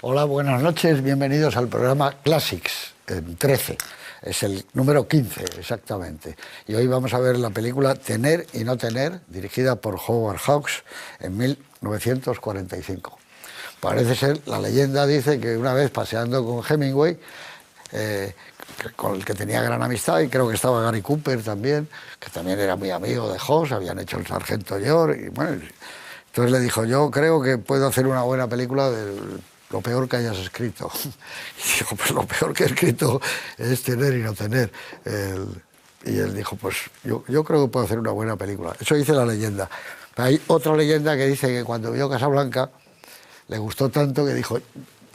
Hola, buenas noches, bienvenidos al programa Classics, en 13. Es el número 15, exactamente. Y hoy vamos a ver la película Tener y no tener, dirigida por Howard Hawks en 1945. Parece ser, la leyenda dice que una vez paseando con Hemingway, con el que tenía gran amistad, y creo que estaba Gary Cooper también, que también era muy amigo de Hawks, habían hecho El Sargento York, y bueno, entonces le dijo, yo creo que puedo hacer una buena película de lo peor que hayas escrito. Y dijo, pues lo peor que he escrito es Tener y no tener. Y él dijo, pues yo creo que puedo hacer una buena película. Eso dice la leyenda. Pero hay otra leyenda que dice que cuando vio Casablanca le gustó tanto que dijo,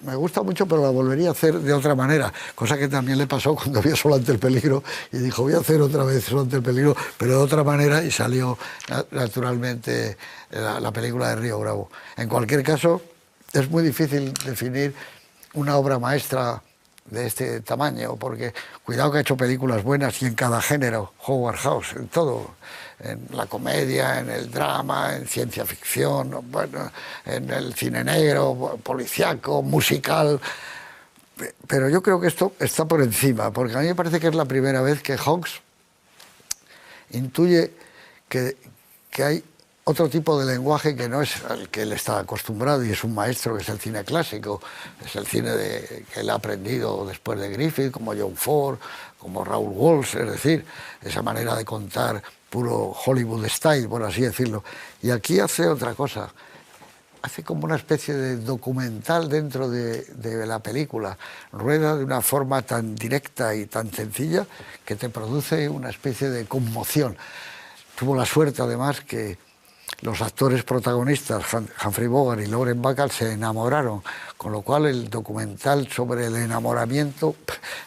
me gusta mucho, pero la volvería a hacer de otra manera. Cosa que también le pasó cuando vio Solo ante el peligro y dijo, voy a hacer otra vez Solo ante el peligro, pero de otra manera, y salió naturalmente la película de Río Bravo. En cualquier caso, es muy difícil definir una obra maestra de este tamaño, porque cuidado que ha hecho películas buenas y en cada género, Howard Hawks, en todo, en la comedia, en el drama, en ciencia ficción, bueno, en el cine negro, policíaco, musical, pero yo creo que esto está por encima, porque a mí me parece que es la primera vez que Hawks intuye que hay otro tipo de lenguaje que no es al que él está acostumbrado, y es un maestro, que es el cine clásico, es el cine que él ha aprendido después de Griffith, como John Ford, como Raoul Walsh, es decir, esa manera de contar puro Hollywood style, por así decirlo. Y aquí hace otra cosa, hace como una especie de documental dentro de la película, rueda de una forma tan directa y tan sencilla que te produce una especie de conmoción. Tuvo la suerte, además, que los actores protagonistas, Humphrey Bogart y Lauren Bacall, se enamoraron, con lo cual el documental sobre el enamoramiento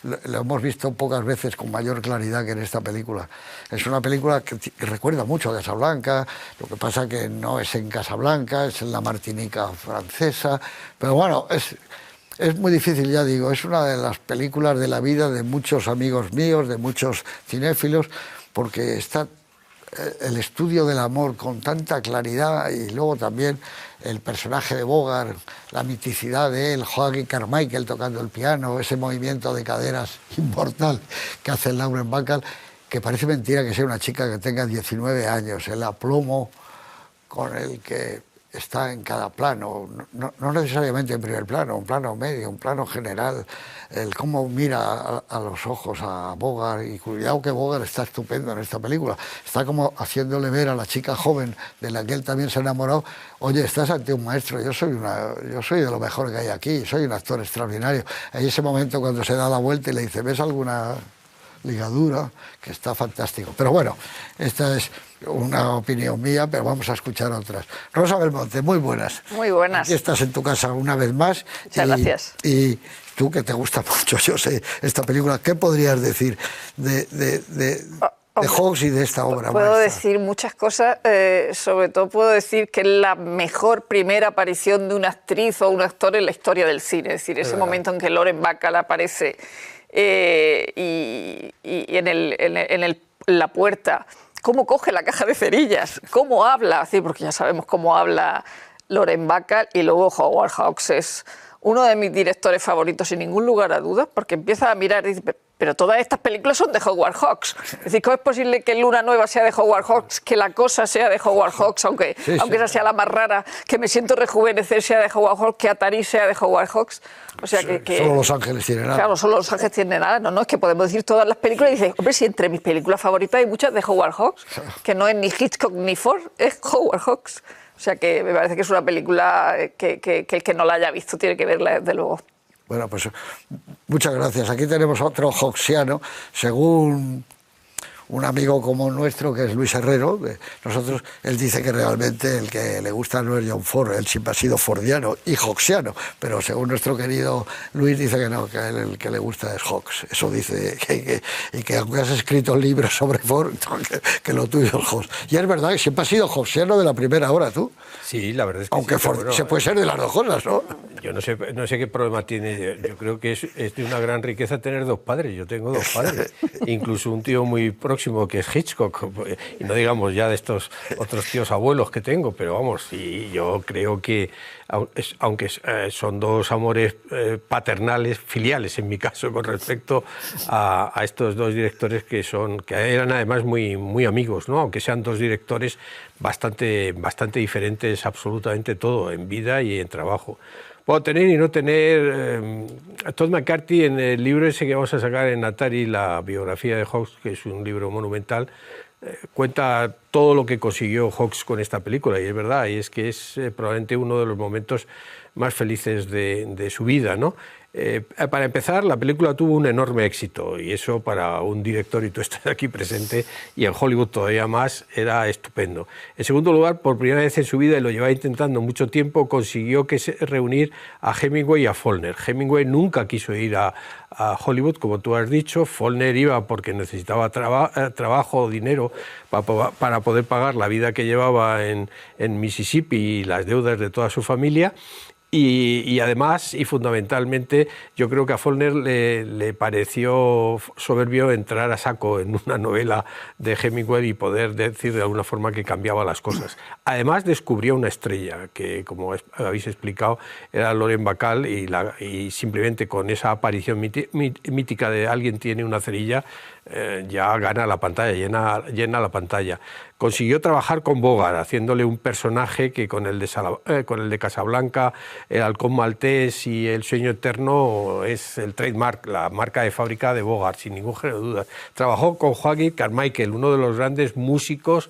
lo hemos visto pocas veces con mayor claridad que en esta película. Es una película que recuerda mucho a Casablanca, lo que pasa que no es en Casablanca, es en la Martinica francesa, pero bueno, es muy difícil, ya digo, es una de las películas de la vida de muchos amigos míos, de muchos cinéfilos, porque está el estudio del amor con tanta claridad, y luego también el personaje de Bogart, la miticidad de él, Joaquin Carmichael tocando el piano, ese movimiento de caderas inmortal que hace Lauren Bacall, que parece mentira que sea una chica que tenga 19 años, el aplomo con el que está en cada plano, no necesariamente en primer plano, un plano medio, un plano general, el cómo mira a los ojos a Bogart, y cuidado que Bogart está estupendo en esta película, está como haciéndole ver a la chica joven de la que él también se ha enamorado, oye, estás ante un maestro, yo soy de lo mejor que hay aquí, soy un actor extraordinario. Hay ese momento cuando se da la vuelta y le dice, ¿ves alguna ligadura? Que está fantástico. Pero bueno, esta es una opinión mía, pero vamos a escuchar otras. Rosa Belmonte, muy buenas. Muy buenas. Aquí estás en tu casa una vez más. Muchas gracias. Y tú, que te gusta mucho, yo sé, esta película, ¿qué podrías decir de Hawks y de esta obra Puedo maestra? decir muchas cosas, sobre todo puedo decir que es la mejor primera aparición de una actriz o un actor en la historia del cine. Es decir, ese momento en que Lauren Bacall aparece y en la puerta, cómo coge la caja de cerillas, cómo habla, porque ya sabemos cómo habla Lauren Bacall, y luego Howard Hawks es uno de mis directores favoritos, sin ningún lugar a dudas, porque empieza a mirar y dice, pero todas estas películas son de Howard Hawks. Es decir, ¿cómo es posible que Luna Nueva sea de Howard Hawks, que La Cosa sea de Howard Hawks, aunque esa sea la más rara, que Me Siento Rejuvenecer sea de Howard Hawks, que Atari sea de Howard Hawks? O sea que Solo Los Ángeles tienen nada. Claro, solo Los Ángeles tienen nada. No, es que podemos decir todas las películas y dices, hombre, si entre mis películas favoritas hay muchas de Howard Hawks, que no es ni Hitchcock ni Ford, es Howard Hawks. O sea que me parece que es una película que el que no la haya visto tiene que verla, desde luego. Bueno, pues muchas gracias. Aquí tenemos otro hawksiano, según un amigo como nuestro, que es Luis Herrero. Nosotros, él dice que realmente el que le gusta no es John Ford, él siempre ha sido fordiano y hawksiano, pero según nuestro querido Luis dice que no, que a él el que le gusta es Hawks. Eso dice, y que aunque has escrito libros sobre Ford, que lo tuyo es Hawks. Y es verdad que siempre has sido hawksiano de la primera hora, tú. Sí, la verdad es que aunque sí, Ford, bueno, se puede ser de las dos cosas, ¿no? Yo no sé qué problema tiene. Yo creo que es de una gran riqueza tener dos padres. Yo tengo dos padres, incluso un tío muy próximo próximo que es Hitchcock, y no digamos ya de estos otros tíos abuelos que tengo, pero vamos, y yo creo que, aunque son dos amores paternales, filiales en mi caso, con respecto a estos dos directores que eran además muy amigos, ¿no? Aunque sean dos directores bastante diferentes absolutamente todo, en vida y en trabajo. Puedo tener y no tener. Todd McCarthy, en el libro ese que vamos a sacar en Atari, la biografía de Hawks, que es un libro monumental, cuenta todo lo que consiguió Hawks con esta película, y es verdad, y es que es probablemente uno de los momentos más felices de su vida, ¿no? Para empezar, la película tuvo un enorme éxito, y eso para un director, y tú estás aquí presente, y en Hollywood todavía más, era estupendo. En segundo lugar, por primera vez en su vida, y lo llevaba intentando mucho tiempo, consiguió reunir a Hemingway y a Faulkner. Hemingway nunca quiso ir a Hollywood, como tú has dicho. Faulkner iba porque necesitaba trabajo o dinero para poder pagar la vida que llevaba en Mississippi y las deudas de toda su familia. Y además, y fundamentalmente, yo creo que a Faulkner le pareció soberbio entrar a saco en una novela de Hemingway y poder decir de alguna forma que cambiaba las cosas. Además, descubrió una estrella que, como habéis explicado, era Lauren Bacall, y simplemente con esa aparición mítica de alguien tiene una cerilla, ya gana la pantalla, llena la pantalla. Consiguió trabajar con Bogart, haciéndole un personaje que con el de Casablanca, El halcón maltés y El sueño eterno es el trademark, la marca de fábrica de Bogart, sin ningún género de duda. Trabajó con Joaquin Carmichael, uno de los grandes músicos,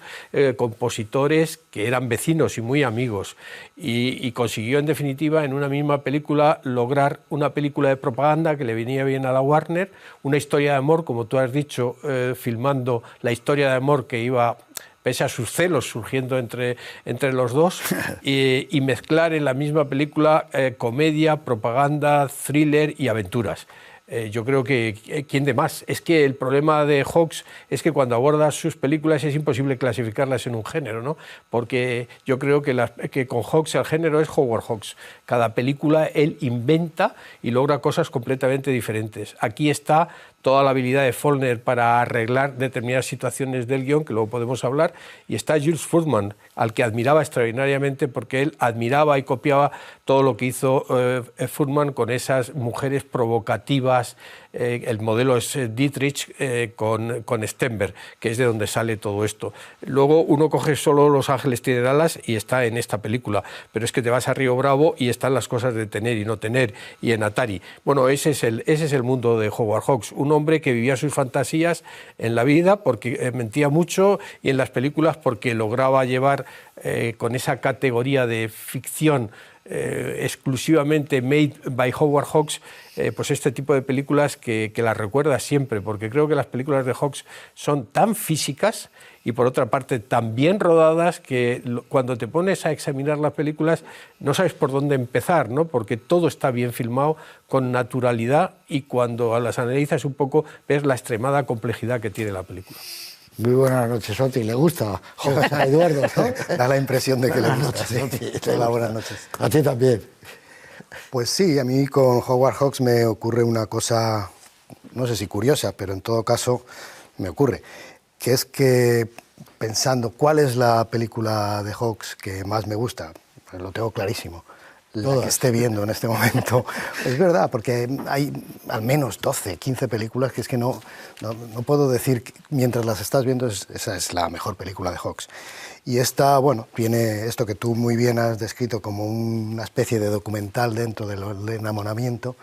compositores que eran vecinos y muy amigos, y consiguió en definitiva en una misma película lograr una película de propaganda que le venía bien a la Warner, una historia de amor, como tú has dicho, filmando la historia de amor que iba, pese a sus celos surgiendo entre los dos, y mezclar en la misma película comedia, propaganda, thriller y aventuras. Yo creo que ¿quién de más? Es que el problema de Hawks es que cuando abordas sus películas es imposible clasificarlas en un género, ¿no? Porque yo creo que con Hawks el género es Howard Hawks. Cada película él inventa y logra cosas completamente diferentes. Aquí está toda la habilidad de Faulkner para arreglar determinadas situaciones del guión, que luego podemos hablar, y está Jules Furman, al que admiraba extraordinariamente, porque él admiraba y copiaba todo lo que hizo Furman con esas mujeres provocativas. El modelo es Dietrich con Stenberg, que es de donde sale todo esto. Luego uno coge solo Los ángeles tienen alas y está en esta película, pero es que te vas a Río Bravo y están las cosas de tener y no tener, y en Atari. Bueno, ese es el mundo de Howard Hawks, un hombre que vivía sus fantasías en la vida porque mentía mucho, y en las películas porque lograba llevar con esa categoría de ficción exclusivamente made by Howard Hawks, pues este tipo de películas que las recuerdas siempre, porque creo que las películas de Hawks son tan físicas y por otra parte tan bien rodadas que cuando te pones a examinar las películas no sabes por dónde empezar, ¿no? Porque todo está bien filmado con naturalidad, y cuando las analizas un poco ves la extremada complejidad que tiene la película. Muy buenas noches, Oti. ¿Le gusta Hawks a Eduardo, no? Da la impresión de que le gusta. Sí. Hola, buenas noches. A ti también. Pues sí, a mí con Howard Hawks me ocurre una cosa, no sé si curiosa, pero en todo caso me ocurre, que es que pensando cuál es la película de Hawks que más me gusta, pues lo tengo clarísimo. La que esté viendo en este momento. Es verdad, porque hay al menos 12, 15 películas que es que no puedo decir que mientras las estás viendo esa es la mejor película de Hawks. Y esta, bueno, tiene esto que tú muy bien has descrito como una especie de documental dentro del enamoramiento,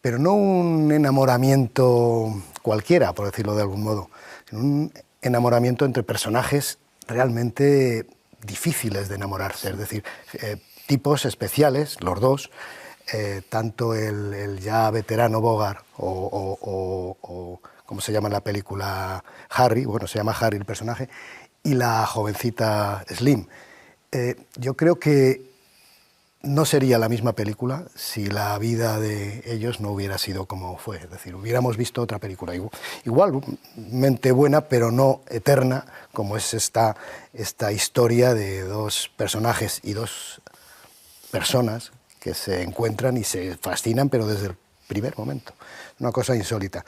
pero no un enamoramiento cualquiera, por decirlo de algún modo, sino un enamoramiento entre personajes realmente difíciles de enamorarse, es decir, tipos especiales, los dos, tanto el ya veterano Bogart o ¿cómo se llama en la película? Harry, bueno, se llama Harry el personaje, y la jovencita Slim. Yo creo que no sería la misma película si la vida de ellos no hubiera sido como fue, es decir, hubiéramos visto otra película igualmente buena, pero no eterna, como es esta historia de dos personajes y dos personas que se encuentran y se fascinan, pero desde el primer momento. Una cosa insólita.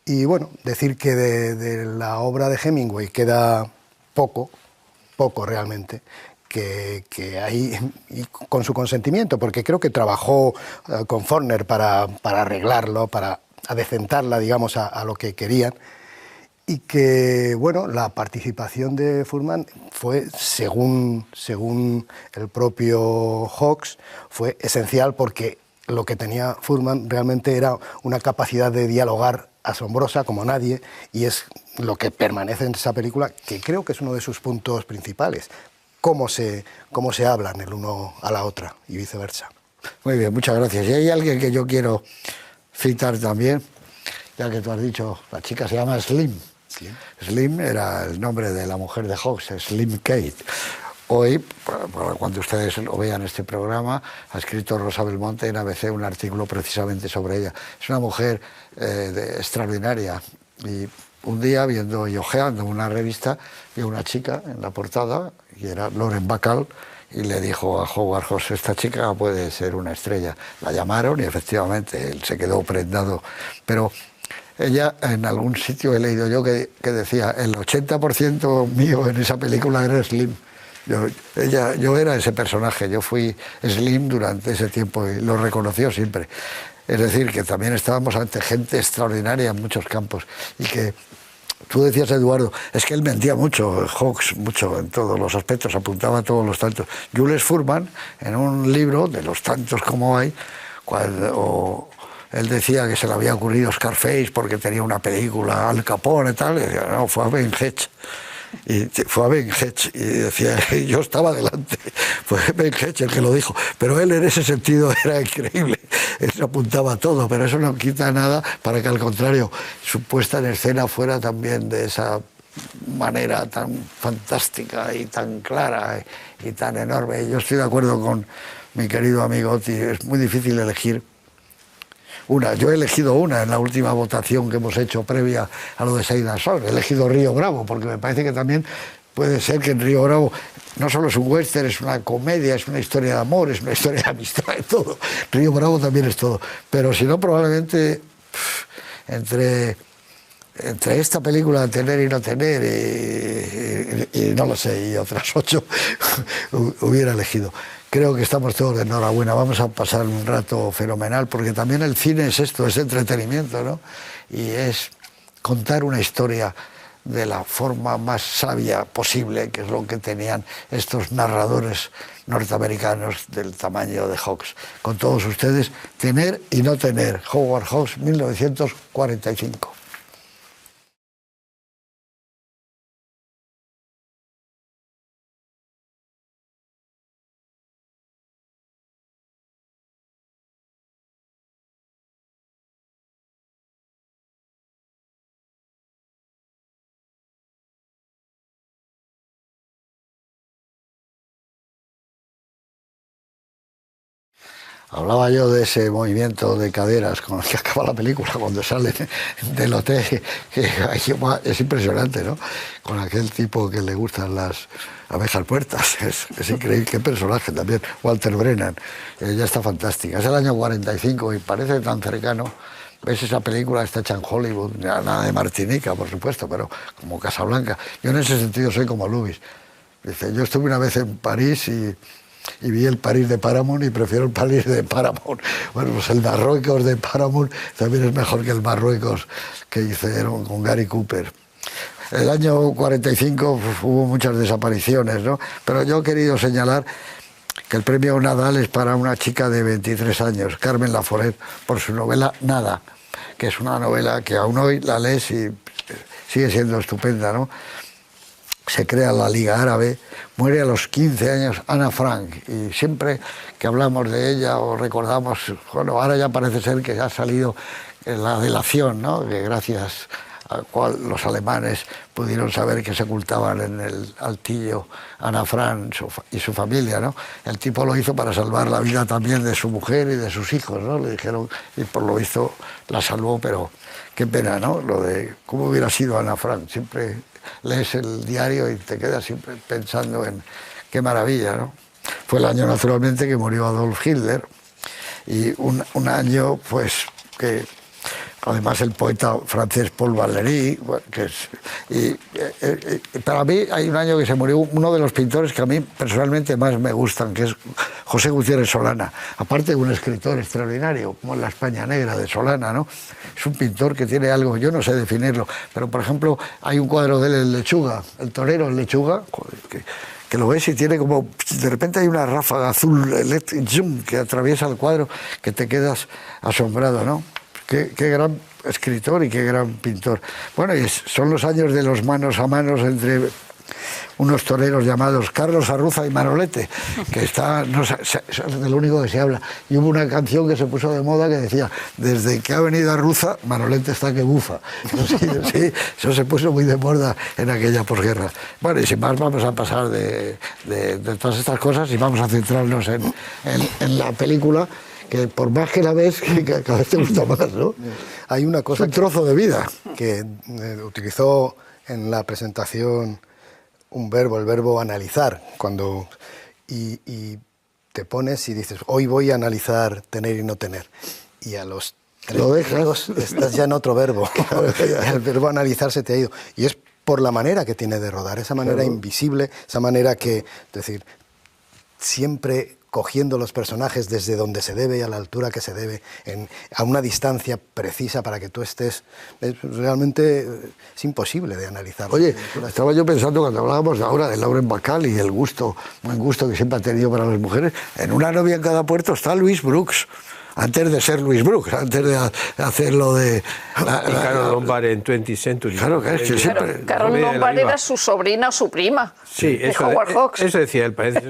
Y bueno, decir que de la obra de Hemingway queda poco realmente, que ahí, y con su consentimiento, porque creo que trabajó con Faulkner para arreglarlo, para adecentarla, digamos, a lo que querían, y que, bueno, la participación de Fuhrman fue, según el propio Hawks, fue esencial porque lo que tenía Fuhrman realmente era una capacidad de dialogar asombrosa como nadie, y es lo que permanece en esa película, que creo que es uno de sus puntos principales, cómo se hablan el uno a la otra y viceversa. Muy bien, muchas gracias. Y hay alguien que yo quiero citar también, ya que tú has dicho, la chica se llama Slim. Slim era el nombre de la mujer de Hawks, Slim Kate. Hoy, para cuando ustedes lo vean este programa, ha escrito Rosa Belmonte en ABC un artículo precisamente sobre ella. Es una mujer extraordinaria, y un día, viendo y ojeando una revista, vi a una chica en la portada, y era Lauren Bacall, y le dijo a Howard Hawks, esta chica puede ser una estrella. La llamaron y efectivamente él se quedó prendado. Pero ella, en algún sitio he leído yo que decía, el 80% mío en esa película era Slim. Yo era ese personaje, yo fui Slim durante ese tiempo y lo reconoció siempre. Es decir, que también estábamos ante gente extraordinaria en muchos campos. Y que tú decías, Eduardo, es que él mentía mucho, Hawks, mucho en todos los aspectos, apuntaba todos los tantos. Jules Fuhrman, en un libro, de los tantos como hay, cuando él decía que se le había ocurrido Scarface porque tenía una película, Al Capone y tal, y decía, no, fue a Ben Hedge. Y fue a Ben Hedge y decía, yo estaba delante, fue Ben Hedge el que lo dijo, pero él en ese sentido era increíble, él se apuntaba a todo, pero eso no quita nada para que al contrario su puesta en escena fuera también de esa manera tan fantástica y tan clara y tan enorme. Yo estoy de acuerdo con mi querido amigo Oti, es muy difícil elegir una. Yo he elegido una en la última votación que hemos hecho previa a lo de Saida Sol. He elegido Río Bravo, porque me parece que también puede ser que en Río Bravo no solo es un western, es una comedia, es una historia de amor, es una historia de amistad, es todo. Río Bravo también es todo. Pero si no, probablemente entre esta película, Tener y no tener, y no lo sé, y otras 8, hubiera elegido. Creo que estamos todos de enhorabuena, vamos a pasar un rato fenomenal, porque también el cine es esto, es entretenimiento, ¿no? Y es contar una historia de la forma más sabia posible, que es lo que tenían estos narradores norteamericanos del tamaño de Hawks. Con todos ustedes, Tener y no tener, Howard Hawks, 1945. Hablaba yo de ese movimiento de caderas con el que acaba la película cuando sale del hotel, que es impresionante, ¿no? Con aquel tipo que le gustan las abejas muertas, es increíble, qué personaje también, Walter Brennan, ya está fantástica. Es el año 45 y parece tan cercano. Ves esa película, está hecha en Hollywood, nada de Martinica, por supuesto, pero como Casablanca. Yo en ese sentido soy como Lubis. Dice, yo estuve una vez en París y vi el París de Paramount y prefiero el París de Paramount. Bueno, pues el Marruecos de Paramount también es mejor que el Marruecos que hicieron con Gary Cooper. El año 45 hubo muchas desapariciones, ¿no? Pero yo he querido señalar que el premio Nadal es para una chica de 23 años, Carmen Laforet, por su novela Nada, que es una novela que aún hoy la lees y sigue siendo estupenda, ¿no? Se crea la Liga Árabe, muere a los 15 años Ana Frank, y siempre que hablamos de ella o recordamos, bueno, ahora ya parece ser que ha salido la delación, ¿no? Que gracias al cual los alemanes pudieron saber que se ocultaban en el Altillo Ana Frank y su familia, ¿no? El tipo lo hizo para salvar la vida también de su mujer y de sus hijos, ¿no? Le dijeron, y por lo visto la salvó, pero qué pena, ¿no? Lo de cómo hubiera sido Ana Frank. Siempre lees el diario y te quedas siempre pensando en qué maravilla, ¿no? Fue el año, naturalmente, que murió Adolf Hitler, y un año, pues, que además el poeta francés Paul Valéry, que es... para mí hay un año que se murió uno de los pintores que a mí personalmente más me gustan, que es José Gutiérrez Solana, aparte de un escritor extraordinario, como en La España Negra de Solana, ¿no? Es un pintor que tiene algo, yo no sé definirlo, pero por ejemplo hay un cuadro de él en Lechuga, el torero en Lechuga, que lo ves y tiene como, de repente hay una ráfaga azul que atraviesa el cuadro, que te quedas asombrado, ¿no? Qué gran escritor y qué gran pintor. Bueno, y son los años de los manos a manos entre unos toreros llamados Carlos Arruza y Manolete, que está, no, es de lo único que se habla. Y hubo una canción que se puso de moda que decía: desde que ha venido Arruza, Manolete está que bufa. Sí, eso se puso muy de moda en aquella posguerra. Bueno, y sin más vamos a pasar de todas estas cosas y vamos a centrarnos en la película, que por más que la ves, que cada vez te gusta más, ¿no? Hay una cosa, es un trozo de vida que utilizó en la presentación un verbo, el verbo analizar, y te pones y dices, hoy voy a analizar tener y no tener, y a los 3 minutos estás ya en otro verbo. El verbo analizar se te ha ido, y es por la manera que tiene de rodar, esa manera invisible, esa manera que, es decir, siempre cogiendo los personajes desde donde se debe y a la altura que se debe, a una distancia precisa para que tú estés... Realmente es imposible de analizar. Oye, estaba yo pensando cuando hablábamos ahora de Lauren Bacall y el buen gusto que siempre ha tenido para las mujeres, en Una novia en cada puerto está Louise Brooks. Antes de ser Louise Brooks, antes de hacerlo de... Y Carol Lombard en 20th Century. Claro, que es que siempre... Carol Lombard era su sobrina o su prima. Sí, de Howard Hawks. Eso decía él, parece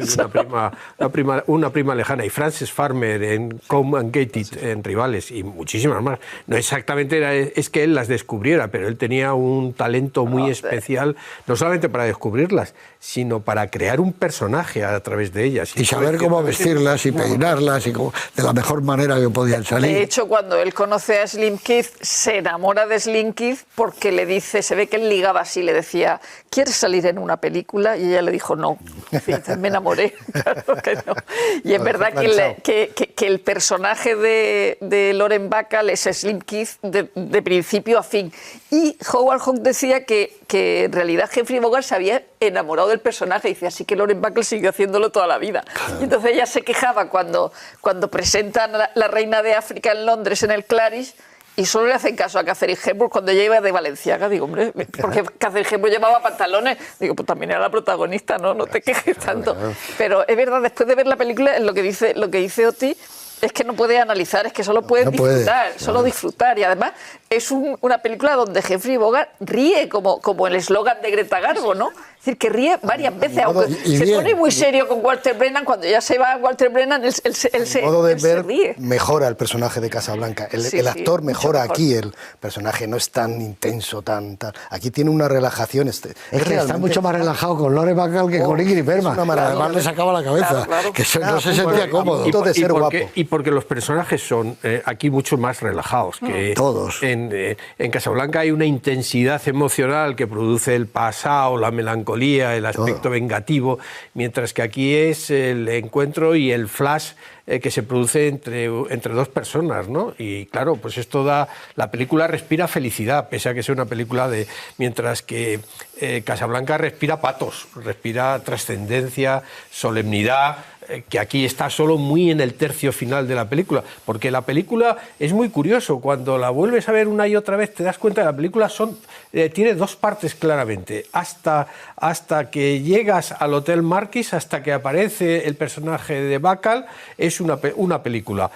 una prima lejana. Y Frances Farmer en Come and Get It, en Rivales, y muchísimas más. No exactamente es que él las descubriera, pero él tenía un talento muy especial, no solamente para descubrirlas, sino para crear un personaje a través de ellas. Y saber cómo vestirlas y peinarlas y de la mejor manera que podían salir. De hecho, cuando él conoce a Slim Keith, se enamora de Slim Keith porque le dice, se ve que él ligaba así, le decía, ¿quieres salir en una película? Y ella le dijo, no. Y dice, me enamoré. Claro que no. Y es verdad que el personaje de Lauren Bacall es Slim Keith de principio a fin. Y Howard Hawks decía que en realidad Humphrey Bogart se había enamorado del personaje, y dice, así que Lauren Bacall siguió haciéndolo toda la vida. Y entonces ella se quejaba cuando presentan a la reina de África en Londres, en el Claridge, y solo le hacen caso a Catherine Hepburn cuando ella iba de Valenciaga. Digo, hombre, porque Catherine Hepburn llevaba pantalones. Digo, pues también era la protagonista, no te quejes tanto. Pero es verdad, después de ver la película, lo que dice Oti, es que no puede analizar, es que solo puedes disfrutar. Y además es una película donde Humphrey Bogart ríe como el eslogan de Greta Garbo, ¿no? Es decir, que ríe varias veces, aunque se pone muy serio con Walter Brennan. Cuando ya se va Walter Brennan, él se ríe. Mejora el personaje de Casablanca. El actor mejora aquí, el personaje no es tan intenso, tan... Aquí tiene una relajación. Es que está mucho más relajado con Lauren Bacall que con Ingrid Bergman. Además le sacaba la cabeza, que no se sentía cómodo. Y porque los personajes son aquí mucho más relajados que todos. En Casablanca hay una intensidad emocional que produce el pasado, la melancolía, el aspecto vengativo, mientras que aquí es el encuentro y el flash que se produce entre dos personas, ¿no? Y claro, pues esto la película respira felicidad, pese a que sea una película mientras que Casablanca respira patos, respira trascendencia, solemnidad, que aquí está solo muy en el tercio final de la película, porque la película es muy curioso, cuando la vuelves a ver una y otra vez te das cuenta que la película tiene 2 partes claramente, hasta que llegas al Hotel Marquis, hasta que aparece el personaje de Bacall, es una película.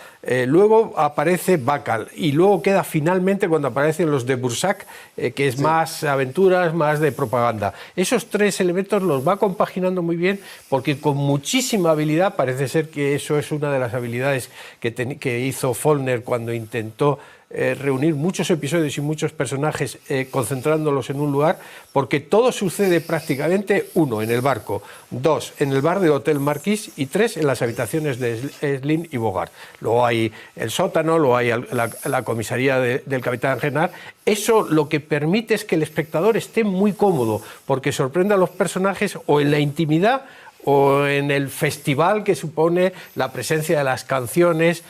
Luego aparece Bacall y luego queda finalmente cuando aparecen los de Bursac, que es más aventuras, más de propaganda. Esos 3 elementos los va compaginando muy bien, porque con muchísima habilidad, parece ser que eso es una de las habilidades que hizo Faulkner cuando intentó reunir muchos episodios y muchos personajes concentrándolos en un lugar, porque todo sucede prácticamente 1 en el barco, 2 en el bar de Hotel Marquis y 3 en las habitaciones de Slim y Bogart. Luego hay el sótano, luego hay la comisaría del capitán Renard. Eso lo que permite es que el espectador esté muy cómodo, porque sorprende a los personajes o en la intimidad o en el festival que supone la presencia de las canciones,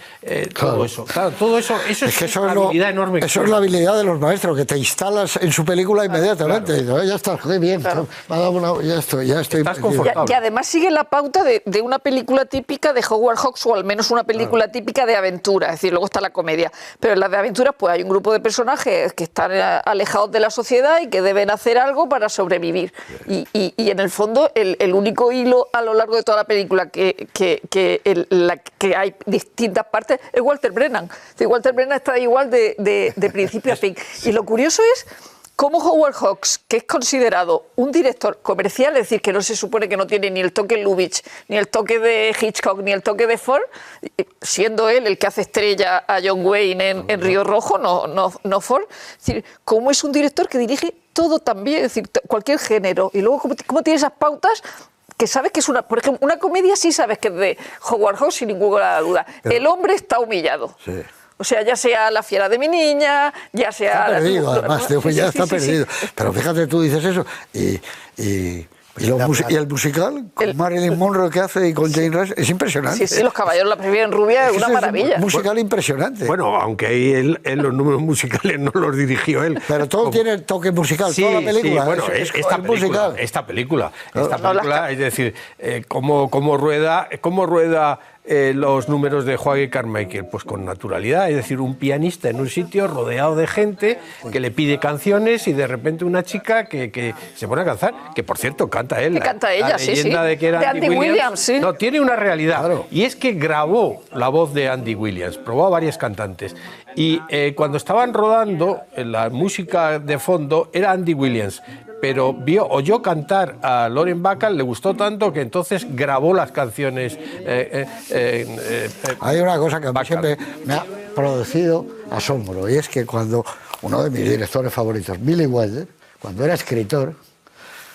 todo eso. Claro, todo eso, es una habilidad enorme. Eso es la habilidad de los maestros, que te instalas en su película inmediatamente. Claro. Y dices, ya está, joder, bien, claro. Ya estoy. Estás confortable. Y además sigue la pauta de una película típica de Howard Hawks, o al menos una película típica de aventura, es decir, luego está la comedia. Pero en las de aventuras pues hay un grupo de personajes que están alejados de la sociedad y que deben hacer algo para sobrevivir. Y en el fondo el único hilo a lo largo de toda la película que hay distintas partes es Walter Brennan. Walter Brennan está igual de principio a fin. Y lo curioso es cómo Howard Hawks, que es considerado un director comercial, es decir, que no se supone que no tiene ni el toque Lubitsch, ni el toque de Hitchcock, ni el toque de Ford, siendo él el que hace estrella a John Wayne en Río Rojo, no Ford. Es decir, cómo es un director que dirige todo también, es decir, cualquier género. Y luego cómo tiene esas pautas que sabes que es por ejemplo, una comedia sí sabes que es de Howard Hawks sin ninguna duda. El hombre está humillado. Sí. O sea, ya sea La fiera de mi niña, ya sea... Está perdido, además, ya está perdido. Pero fíjate, tú dices eso y el musical, con Marilyn Monroe que hace y con Jane Rush, es impresionante. Sí, Los caballeros la prefieren rubia es una maravilla. Un musical impresionante. Bueno, aunque ahí él los números musicales no los dirigió él. Pero todo tiene el toque musical, toda la película. Sí, bueno, esta película, es decir, cómo rueda los números de Joaquín Carmichael, pues con naturalidad, es decir, un pianista en un sitio rodeado de gente que le pide canciones y de repente una chica que se pone a cantar, que por cierto canta él. Que canta ella, la leyenda de que era Andy Williams, sí. No, tiene una realidad, claro. Y es que grabó la voz de Andy Williams, probó a varias cantantes y cuando estaban rodando la música de fondo era Andy Williams, pero oyó cantar a Lauren Bacall, le gustó tanto que entonces grabó las canciones. Hay una cosa que a mí siempre me ha producido asombro, y es que cuando uno de mis directores favoritos, Billy Wilder, cuando era escritor,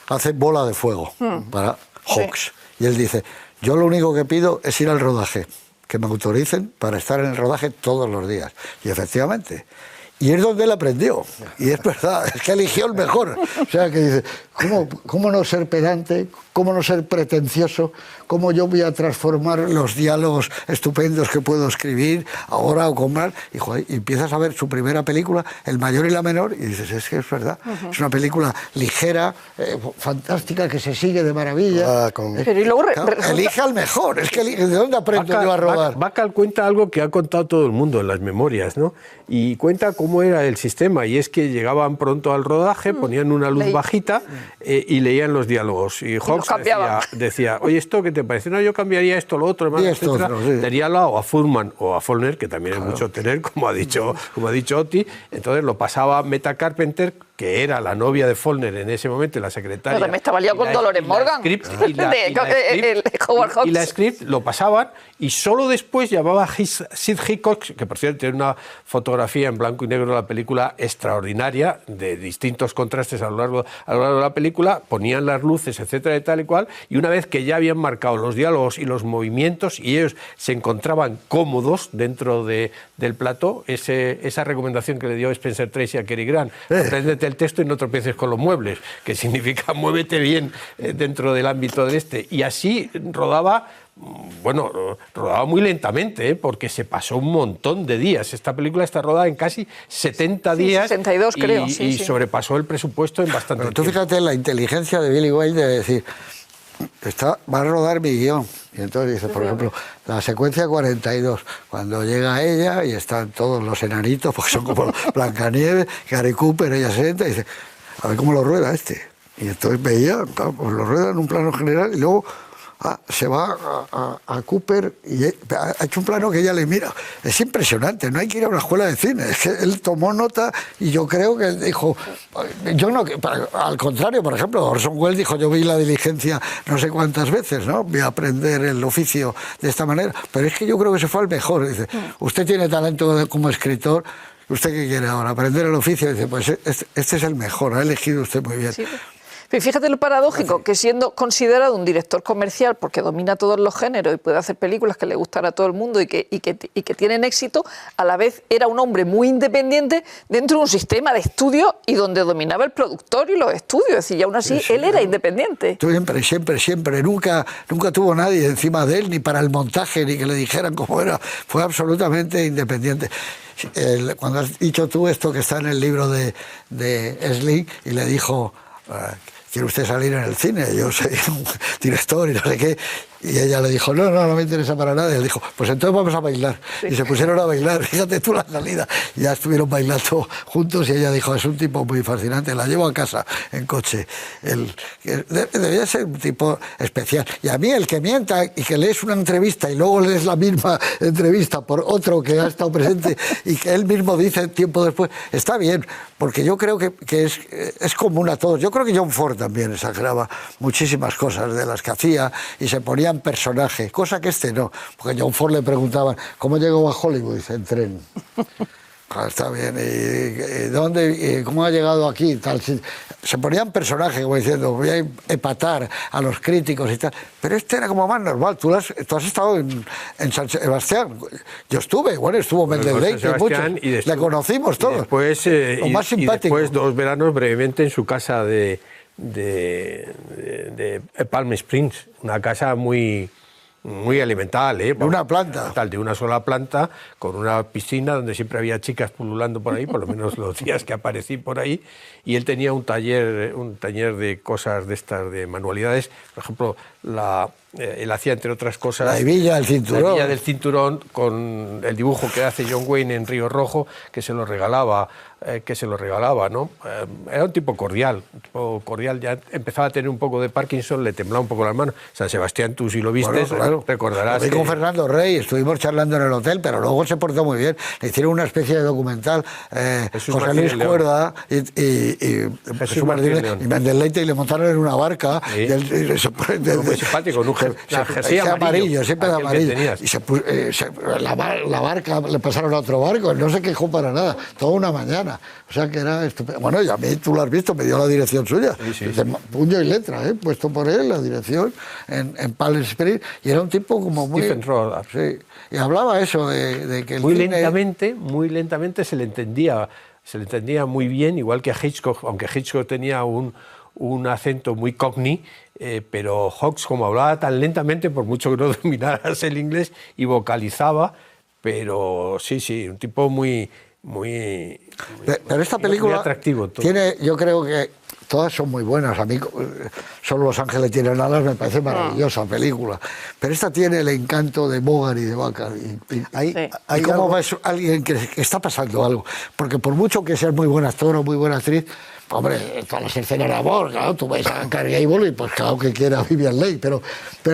hace Bola de Fuego para Hawks, y él dice, yo lo único que pido es ir al rodaje, que me autoricen para estar en el rodaje todos los días. Y efectivamente... Y es donde él aprendió. Y es verdad, es que eligió el mejor. O sea, que dice, ¿cómo no ser pedante? ¿Cómo no ser pretencioso? ¿Cómo yo voy a transformar los diálogos estupendos que puedo escribir ahora o con más? Y, joder, y empiezas a ver su primera película, El mayor y la menor, y dices, es que es verdad. Es una película ligera, fantástica, que se sigue de maravilla. Pero y luego elige al mejor. Es que ¿de dónde aprendo yo a rodar? Bacall cuenta algo que ha contado todo el mundo en las memorias, ¿no? Y cuenta cómo era el sistema, y es que llegaban pronto al rodaje, ponían una luz bajita y leían los diálogos. Y Hawks decía, oye, ¿esto qué te parece? No, yo cambiaría esto, lo otro, etcétera. Daría o a Fullman o a Follner, que también es mucho tener, como ha dicho Oti. Entonces lo pasaba Meta Carpenter, que era la novia de Follner en ese momento, la secretaria. Pero me estaba liado con Dolores Morgan. Y la script lo pasaban, y solo después llamaba a Sid Hitchcock, que por cierto tiene una fotografía en blanco y negro de la película extraordinaria, de distintos contrastes a lo largo de la película, ponían las luces, etcétera, y tal y cual, y una vez que ya habían marcado los diálogos y los movimientos, y ellos se encontraban cómodos dentro del plató, esa recomendación que le dio Spencer Tracy a Cary Grant, apréndete el texto y no tropieces con los muebles, que significa muévete bien dentro del ámbito de este. Y así rodaba muy lentamente, porque se pasó un montón de días. Esta película está rodada en casi 70 días. 62 creo. Y sobrepasó el presupuesto en bastante tiempo. Tú fíjate la inteligencia de Billy Wilder de decir, va a rodar mi guión. Y entonces dice, por ejemplo, la secuencia 42, cuando llega ella y están todos los enanitos, porque son como Blancanieves, Gary Cooper, ella se sienta y dice, a ver cómo lo rueda este. Y entonces veía, pues lo rueda en un plano general y luego se va a Cooper y ha hecho un plano que ella le mira. Es impresionante, no hay que ir a una escuela de cine. Es que él tomó nota y yo creo que él dijo, yo no, al contrario, por ejemplo, Orson Welles dijo, yo vi La diligencia no sé cuántas veces, ¿no? Voy a aprender el oficio de esta manera, pero es que yo creo que se fue al mejor. Dice, usted tiene talento como escritor, ¿usted qué quiere ahora? ¿Aprender el oficio? Dice, pues este es el mejor, ha elegido usted muy bien. Sí. Y fíjate lo paradójico, que siendo considerado un director comercial porque domina todos los géneros y puede hacer películas que le gustan a todo el mundo y que tienen éxito, a la vez era un hombre muy independiente dentro de un sistema de estudios y donde dominaba el productor y los estudios. Es decir, y aún así él era independiente. Siempre. Nunca tuvo nadie encima de él, ni para el montaje, ni que le dijeran cómo era. Fue absolutamente independiente. Cuando has dicho tú esto que está en el libro de Sling, y le dijo... ¿quiere usted salir en el cine? Yo soy un director y no sé qué. Y ella le dijo, no me interesa para nada. Y él dijo, pues entonces vamos a bailar. Sí. Y se pusieron a bailar, fíjate tú la salida. Y ya estuvieron bailando juntos y ella dijo, es un tipo muy fascinante, la llevo a casa en coche. Debía ser un tipo especial. Y a mí el que mienta y que lees una entrevista y luego lees la misma entrevista por otro que ha estado presente y que él mismo dice tiempo después, está bien, porque yo creo que es común a todos. Yo creo que John Ford también exageraba muchísimas cosas de las que hacía y se ponía personaje, cosa que no, porque a John Ford le preguntaban ¿cómo llegó a Hollywood? Dice, en tren. Está bien, ¿y dónde, cómo ha llegado aquí? Tal, se ponían personajes como diciendo voy a empatar a los críticos y tal, pero era como más normal. Tú has estado en San Sebastián, yo estuve, bueno, estuvo Mendeley, le conocimos todos. Después, más simpático. Y después 2 veranos brevemente en su casa de Palm Springs, una casa muy elemental, una planta. De una sola planta, con una piscina donde siempre había chicas pululando por ahí, por lo menos los días que aparecí por ahí, y él tenía un taller de cosas de estas, de manualidades, por ejemplo, él hacía, entre otras cosas, la hebilla del cinturón. La hebilla del cinturón con el dibujo que hace John Wayne en Río Rojo, que se lo regalaba, ¿no? Era un tipo cordial, ya empezaba a tener un poco de Parkinson, le temblaba un poco las manos. San Sebastián, tú si lo viste, bueno, claro, recordarás. Lo vi con Fernando Rey, estuvimos charlando en el hotel, pero luego se portó muy bien. Le hicieron una especie de documental, José Luis Cuerda y Jesús Martínez León. Y Mendeley, y le montaron en una barca. Sí. Muy simpático, un jersey amarillo, siempre de amarillo. Y la barca le pasaron a otro barco, no se quejó para nada, toda una mañana. O sea que era estupendo. Bueno, y a mí, tú lo has visto, me dio la dirección suya. Sí. Puño y letra, puesto por él, la dirección en Palm Springs. Y era un tipo como muy... Stephen Roth. Sí. Y hablaba eso de que el muy lentamente se le entendía muy bien, igual que a Hitchcock, aunque Hitchcock tenía un acento muy cockney, pero Hawks, como hablaba tan lentamente, por mucho que no dominaras el inglés, y vocalizaba, pero sí, un tipo muy pero esta película atractivo tiene, yo creo que todas son muy buenas. A mí Solo Los Ángeles Tienen Alas me parece maravillosa película, pero esta tiene el encanto de Bogart y de Bacall. ¿Y cómo ves a alguien que está pasando algo? Porque por mucho que seas muy buen actor o muy buena actriz, hombre, todas las escenas de amor, claro, tú ves a Clark Gable y pues claro que quiera a Vivian Leigh, pero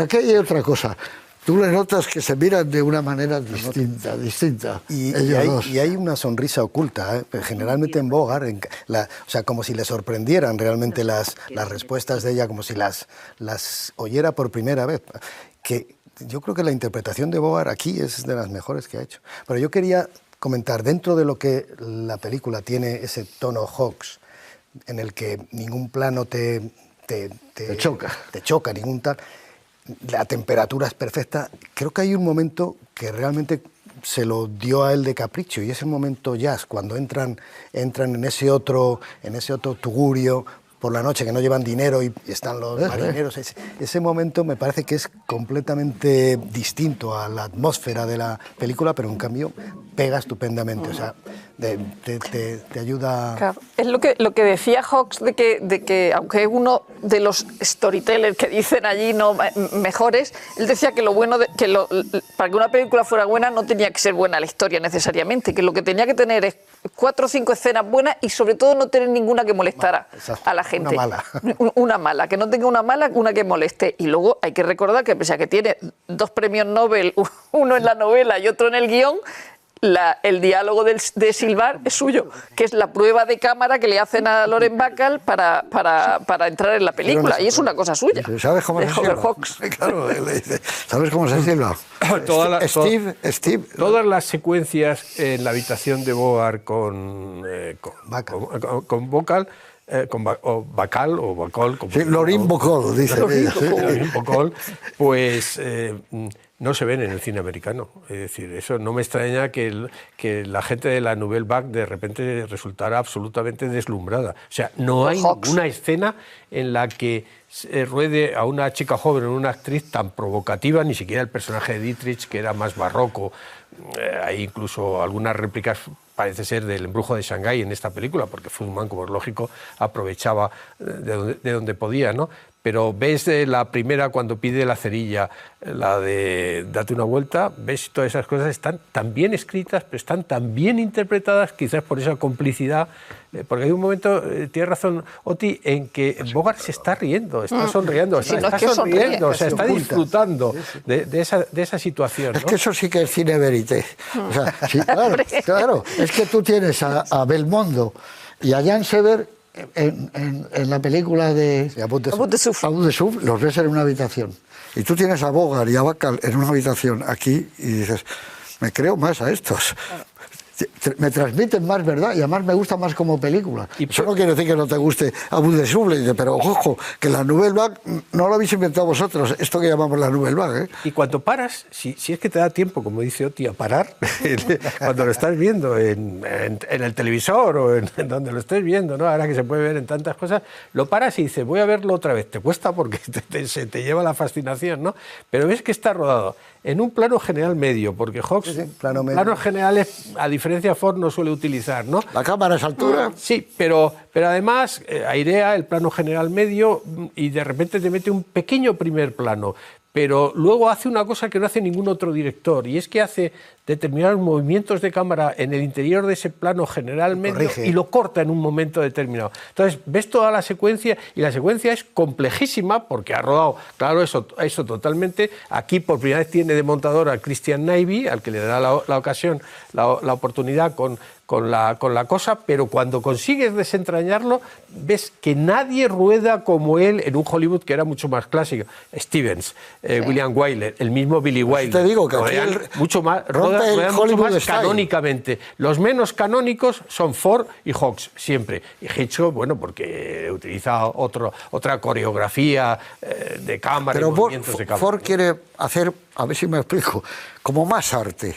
aquí hay otra cosa. Tú le notas que se miran de una manera distinta. Y hay una sonrisa oculta, generalmente en Bogart, o sea, como si le sorprendieran realmente las respuestas de ella, como si las oyera por primera vez. Que yo creo que la interpretación de Bogart aquí es de las mejores que ha hecho. Pero yo quería comentar, dentro de lo que la película tiene ese tono Hawks, en el que ningún plano te choca, ningún tal... La temperatura es perfecta. Creo que hay un momento que realmente se lo dio a él de capricho, y es el momento jazz, cuando entran en ese otro tugurio por la noche, que no llevan dinero y están los marineros. Ese momento me parece que es completamente distinto a la atmósfera de la película, pero en cambio pega estupendamente. O sea, te ayuda... Claro. Es lo que decía Hawks, de que aunque es uno de los storytellers que dicen allí no mejores, él decía que para que una película fuera buena no tenía que ser buena la historia necesariamente, que lo que tenía que tener es 4 o 5 escenas buenas y sobre todo no tener ninguna que molestara a la gente. Una mala. Una mala, que no tenga una mala, una que moleste. Y luego hay que recordar que pese a que tiene 2 premios Nobel, uno en la novela y otro en el guión, el diálogo de Silvar es suyo, que es la prueba de cámara que le hacen a Lauren Bacall para entrar en la película, y es una cosa suya. ¿Sabes cómo se silba? Claro, él le dice, ¿sabes cómo se silba? Todas las secuencias en la habitación de Bogart con Bacall o Bacall o Bacall, como Sí, Lorin Bacall, dice ella. Lorin Bacall, pues no se ven en el cine americano. Es decir, eso no me extraña que la gente de la Nouvelle Vague de repente resultara absolutamente deslumbrada. O sea, no hay ninguna escena en la que ruede a una chica joven o una actriz tan provocativa, ni siquiera el personaje de Dietrich, que era más barroco. Hay incluso algunas réplicas, parece ser, del Embrujo de Shanghái en esta película, porque Fullman, como es lógico, aprovechaba de donde podía, ¿no? Pero ves la primera cuando pide la cerilla, la de Date una vuelta, ves todas esas cosas, están tan bien escritas, pero están tan bien interpretadas, quizás por esa complicidad, porque hay un momento, tiene razón Oti, en que Bogart se está riendo, está sonriendo, Sí, está sonriendo, o sea, está disfrutando de esa situación, ¿no? Es que eso sí que es cine verité. O sea, sí, claro, es que tú tienes a Belmondo y a Jan Sever en la película de Abu de Souffle. los ves en una habitación. Y tú tienes a Bogart y a Bacall en una habitación aquí y dices, me creo más a estos. Me transmiten más verdad y además me gusta más como película. Eso no quiere decir que no te guste Abu de Souffle, pero ojo, que la Nouvelle Vague no lo habéis inventado vosotros, esto que llamamos la Nouvelle Vague. Y cuando paras, si es que te da tiempo, como dice Oti, a parar, cuando lo estás viendo en el televisor o en donde lo estés viendo, ¿no? Ahora que se puede ver en tantas cosas, lo paras y dices, voy a verlo otra vez. Te cuesta porque se te lleva la fascinación, ¿no? Pero ves que está rodado en un plano general medio, porque Hawks, planos generales, a diferencia de Ford, no suele utilizar, ¿no? La cámara a esa altura. Sí, pero además airea el plano general medio y de repente te mete un pequeño primer plano. Pero luego hace una cosa que no hace ningún otro director, y es que hace determinados movimientos de cámara en el interior de ese plano general medio y lo corta en un momento determinado. Entonces, ves toda la secuencia, y la secuencia es complejísima porque ha rodado, claro, eso totalmente. Aquí por primera vez tiene de montador a Christian Nyby, al que le da la ocasión, la oportunidad con la cosa, pero cuando consigues desentrañarlo, ves que nadie rueda como él en un Hollywood que era mucho más clásico. Stevens, William Wyler, el mismo Billy Wilder. Te digo que rodean mucho más, rodean mucho más canónicamente. Los menos canónicos son Ford y Hawks, siempre. Y Hitchcock, bueno, porque utiliza otra coreografía de cámara, pero y movimientos de cámara. Ford quiere hacer, a ver si me explico, como más arte.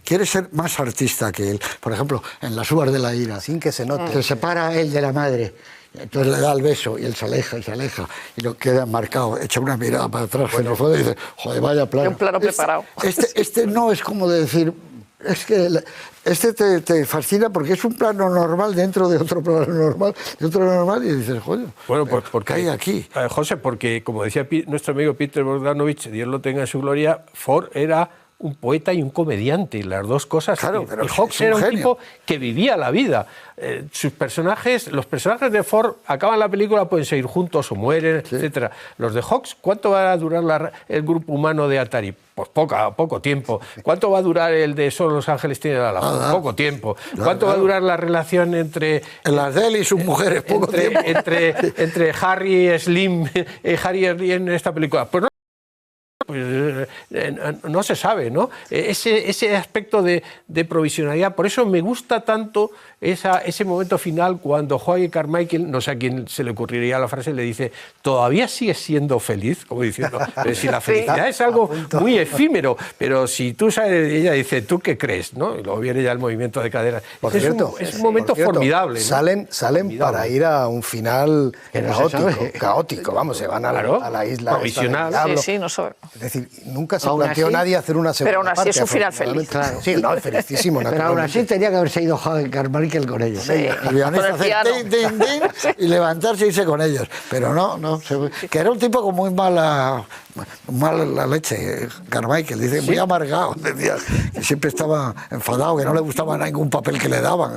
Quiere ser más artista que él. Por ejemplo, en Las uvas de la ira. Sin que se note. Se separa él de la madre. Entonces le da el beso y él se aleja y lo queda marcado, echa una mirada para atrás, bueno, y dice, joder, vaya plano. Un plano preparado. Este no es como de decir, es que este te fascina porque es un plano normal dentro de otro plano normal, y dices, joder, bueno, pues porque hay aquí. José, porque como decía nuestro amigo Peter Bogdanovich, Dios lo tenga en su gloria, Ford era un poeta y un comediante, y las dos cosas. Claro, pero y Hawks era un tipo que vivía la vida. Los personajes de Ford acaban la película, pueden seguir juntos o mueren, etcétera. Los de Hawks, ¿cuánto va a durar el grupo humano de Atari? Pues poco tiempo. ¿Cuánto va a durar el de Solo los ángeles tienen alas? Poco tiempo. ¿Cuánto va a durar la relación entre... En las de él y sus mujeres, poco tiempo. Entre Harry y Slim, Harry y Slim en esta película? Pues no se sabe, ¿no? Ese aspecto de provisionalidad. Por eso me gusta tanto ese momento final cuando Joaquin Carmichael, no sé a quién se le ocurriría la frase, le dice, ¿todavía sigues siendo feliz? Como diciendo, pero si la felicidad es algo muy efímero, pero si tú sabes, ella dice, ¿tú qué crees? ¿no? Y luego viene ya el movimiento de cadera. Es un momento formidable, ¿no? Salen formidable para ir a un final caótico, vamos, se van a la isla provisional. Sí, no sabe. Es decir, nunca se planteó nadie hacer una segunda Pero aún así parte, es un final feliz. Claro. Sí, no, felicísimo. Pero aún así tenía que haberse ido Joaquin Carmichael con ellos. Sí. El guionista hacer din, din, din, y levantarse y irse con ellos. Pero no, que era un tipo con muy mala leche, Carmichael, dice, muy amargado, decía, que siempre estaba enfadado, que no le gustaba ningún papel que le daban,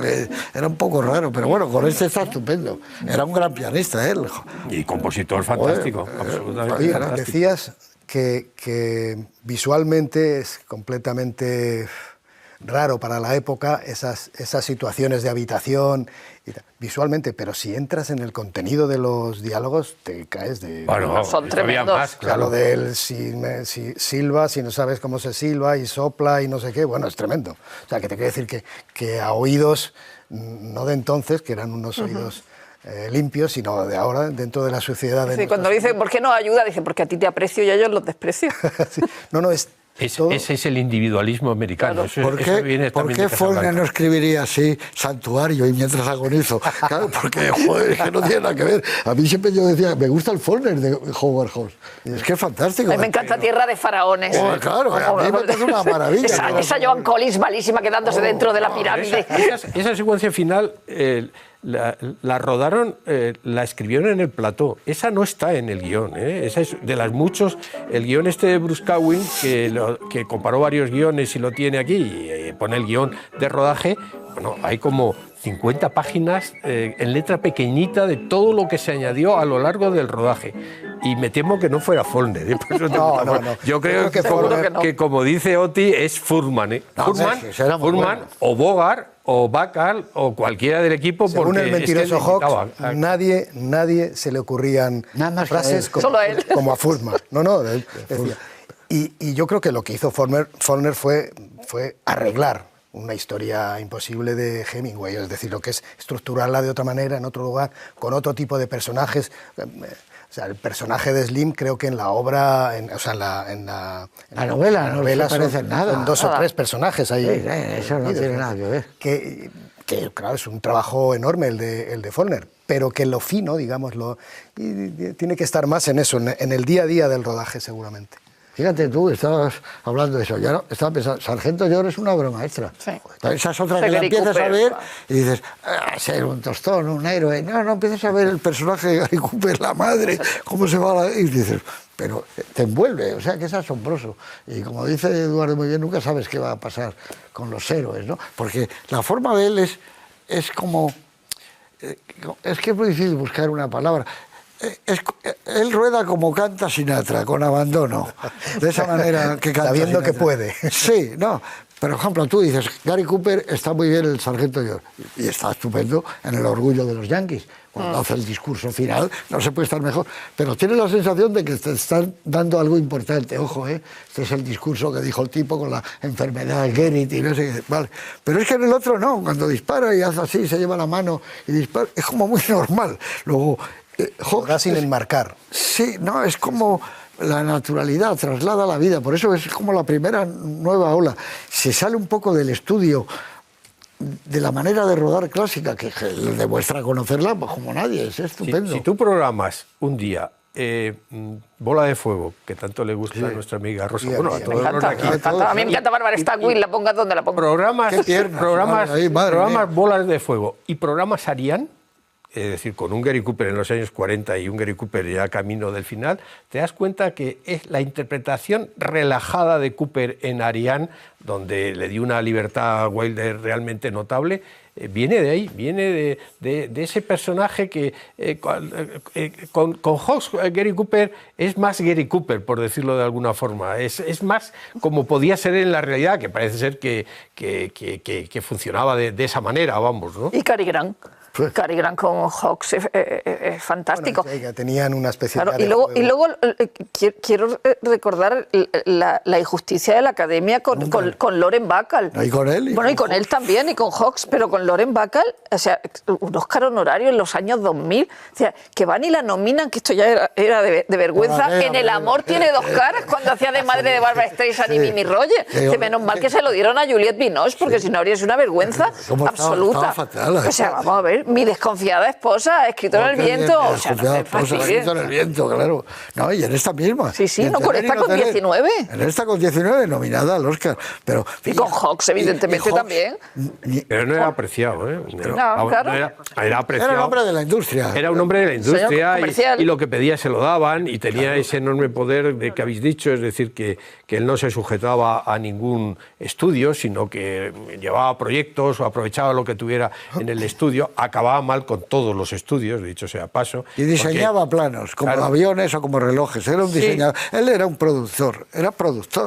era un poco raro, pero bueno, con este está estupendo. Era un gran pianista él. Y compositor fantástico, absolutamente fantástico. Decías que visualmente es completamente raro para la época esas situaciones de habitación visualmente, pero si entras en el contenido de los diálogos te caes de... Bueno, son tremendos. Más, claro. O sea, lo del si silba, si no sabes cómo se silba y sopla y no sé qué, bueno, es tremendo. O sea, que te quiero decir que a oídos, no de entonces, que eran unos oídos limpio, sino de ahora, dentro de la sociedad. Sí, cuando dicen, ¿por qué no ayuda? Dicen, porque a ti te aprecio y a ellos los desprecio. Sí. No, es todo... Ese es el individualismo americano. Claro. ¿Por qué Faulkner no escribiría así, santuario y mientras agonizo? Claro, porque, joder, es que no tiene nada que ver. A mí siempre yo decía, me gusta el Faulkner de Howard Hawks. Es que es fantástico. A mí me encanta Tierra de Faraones. Oh, claro, a mí me parece una maravilla. Esa Joan Collins malísima quedándose dentro de la pirámide. Esa secuencia final la rodaron, la escribieron en el plató. Esa no está en el guión. Esa es de las muchos. El guión este de Bruce Cowen, que comparó varios guiones y lo tiene aquí, y pone el guión de rodaje. Bueno, hay como 50 páginas en letra pequeñita de todo lo que se añadió a lo largo del rodaje. Y me temo que no fuera Faulkner. No. Yo creo que como dice Oti, es Fuhrman. Fuhrman o Bogart o Bacall o cualquiera del equipo. Según porque el mentiroso Hawks, nadie se le ocurrían frases como a Fuhrman. Decía. Y yo creo que lo que hizo Faulkner fue arreglar una historia imposible de Hemingway, es decir, lo que es estructurarla de otra manera, en otro lugar, con otro tipo de personajes. O sea, el personaje de Slim, creo que en la obra, en la novela no se parece en nada. Son 2 o 3 personajes ahí. Sí, eso no tiene nada que ver. Que claro, es un trabajo enorme el de Faulkner, pero que lo fino, digámoslo, y tiene que estar más en eso, en el día a día del rodaje, seguramente. Fíjate tú, estabas hablando de eso, ya no, estaba pensando, Sargento York es una obra maestra. Sí. Esa es otra que la empiezas a ver y dices, ser un tostón, un héroe. No empiezas a ver el personaje de Gary Cooper, la madre, cómo se va y dices, pero te envuelve, o sea que es asombroso. Y como dice Eduardo muy bien, nunca sabes qué va a pasar con los héroes, ¿no? Porque la forma de él es como... Es que es muy difícil buscar una palabra. Él rueda como canta Sinatra, con abandono, de esa manera que canta sabiendo Sinatra. Que puede. Sí, no, por ejemplo, tú dices, Gary Cooper está muy bien el Sargento York, y está estupendo en El orgullo de los Yankees, cuando hace el discurso final, no se puede estar mejor, pero tienes la sensación de que te están dando algo importante, ojo, este es el discurso que dijo el tipo con la enfermedad Gerrit y no sé qué, vale, pero es que en el otro no, cuando dispara y hace así, se lleva la mano y dispara, es como muy normal, luego... sin enmarcar. Sí, no, es como la naturalidad, traslada la vida, por eso es como la primera nueva ola. Se sale un poco del estudio de la manera de rodar clásica, que le demuestra conocerla pues, como nadie, es estupendo. Si tú programas un día Bola de Fuego, que tanto le gusta a nuestra amiga Rosa, bueno, a todos los de aquí. A mí me encanta Bárbara Stanwyck, la pongas donde la pongas. Programas Bolas de Fuego y programas Ariane, es decir, con un Gary Cooper en los años 40 y un Gary Cooper ya camino del final, te das cuenta que es la interpretación relajada de Cooper en Ariane, donde le dio una libertad a Wilder realmente notable, viene de ahí, viene de ese personaje que con Hawks, Gary Cooper es más Gary Cooper, por decirlo de alguna forma, es más como podía ser en la realidad, que parece ser que funcionaba de esa manera, vamos, ¿no? Y Cary Grant. Cary Grant con Hawks es fantástico. Bueno, que tenían una especie de... Y luego quiero recordar la injusticia de la Academia con Lauren Bacall. Y con él. Bueno, y con él también, y con Hawks, pero con Lauren Bacall, o sea, un Oscar honorario en los años 2000, o sea, que van y la nominan, que esto ya era de vergüenza. En El amor tiene 2 caras, cuando hacía de madre de Barbra Streisand y Mimi Roger. Que menos mal que se lo dieron a Juliette Binoche, porque si no habría sido una vergüenza absoluta. Estaba fatal, o sea, vamos a ver. Mi desconfiada esposa, escrito en el viento. O sea, no escrito en el viento, claro. No, y en esta misma. Sí, no, con esta con 19. En esta con 19, nominada al Oscar. Pero, y con Hawks, evidentemente, también. Pero no era apreciado, ¿eh? No, claro. Era apreciado. Era un hombre de la industria. Era un hombre de la industria y lo que pedía se lo daban y tenía ese enorme poder de que habéis dicho, es decir, que él no se sujetaba a ningún estudio, sino que llevaba proyectos o aprovechaba lo que tuviera en el estudio, acababa mal con todos los estudios, dicho sea paso. Y diseñaba planos, como aviones o como relojes. Era un diseñador. Él era un productor,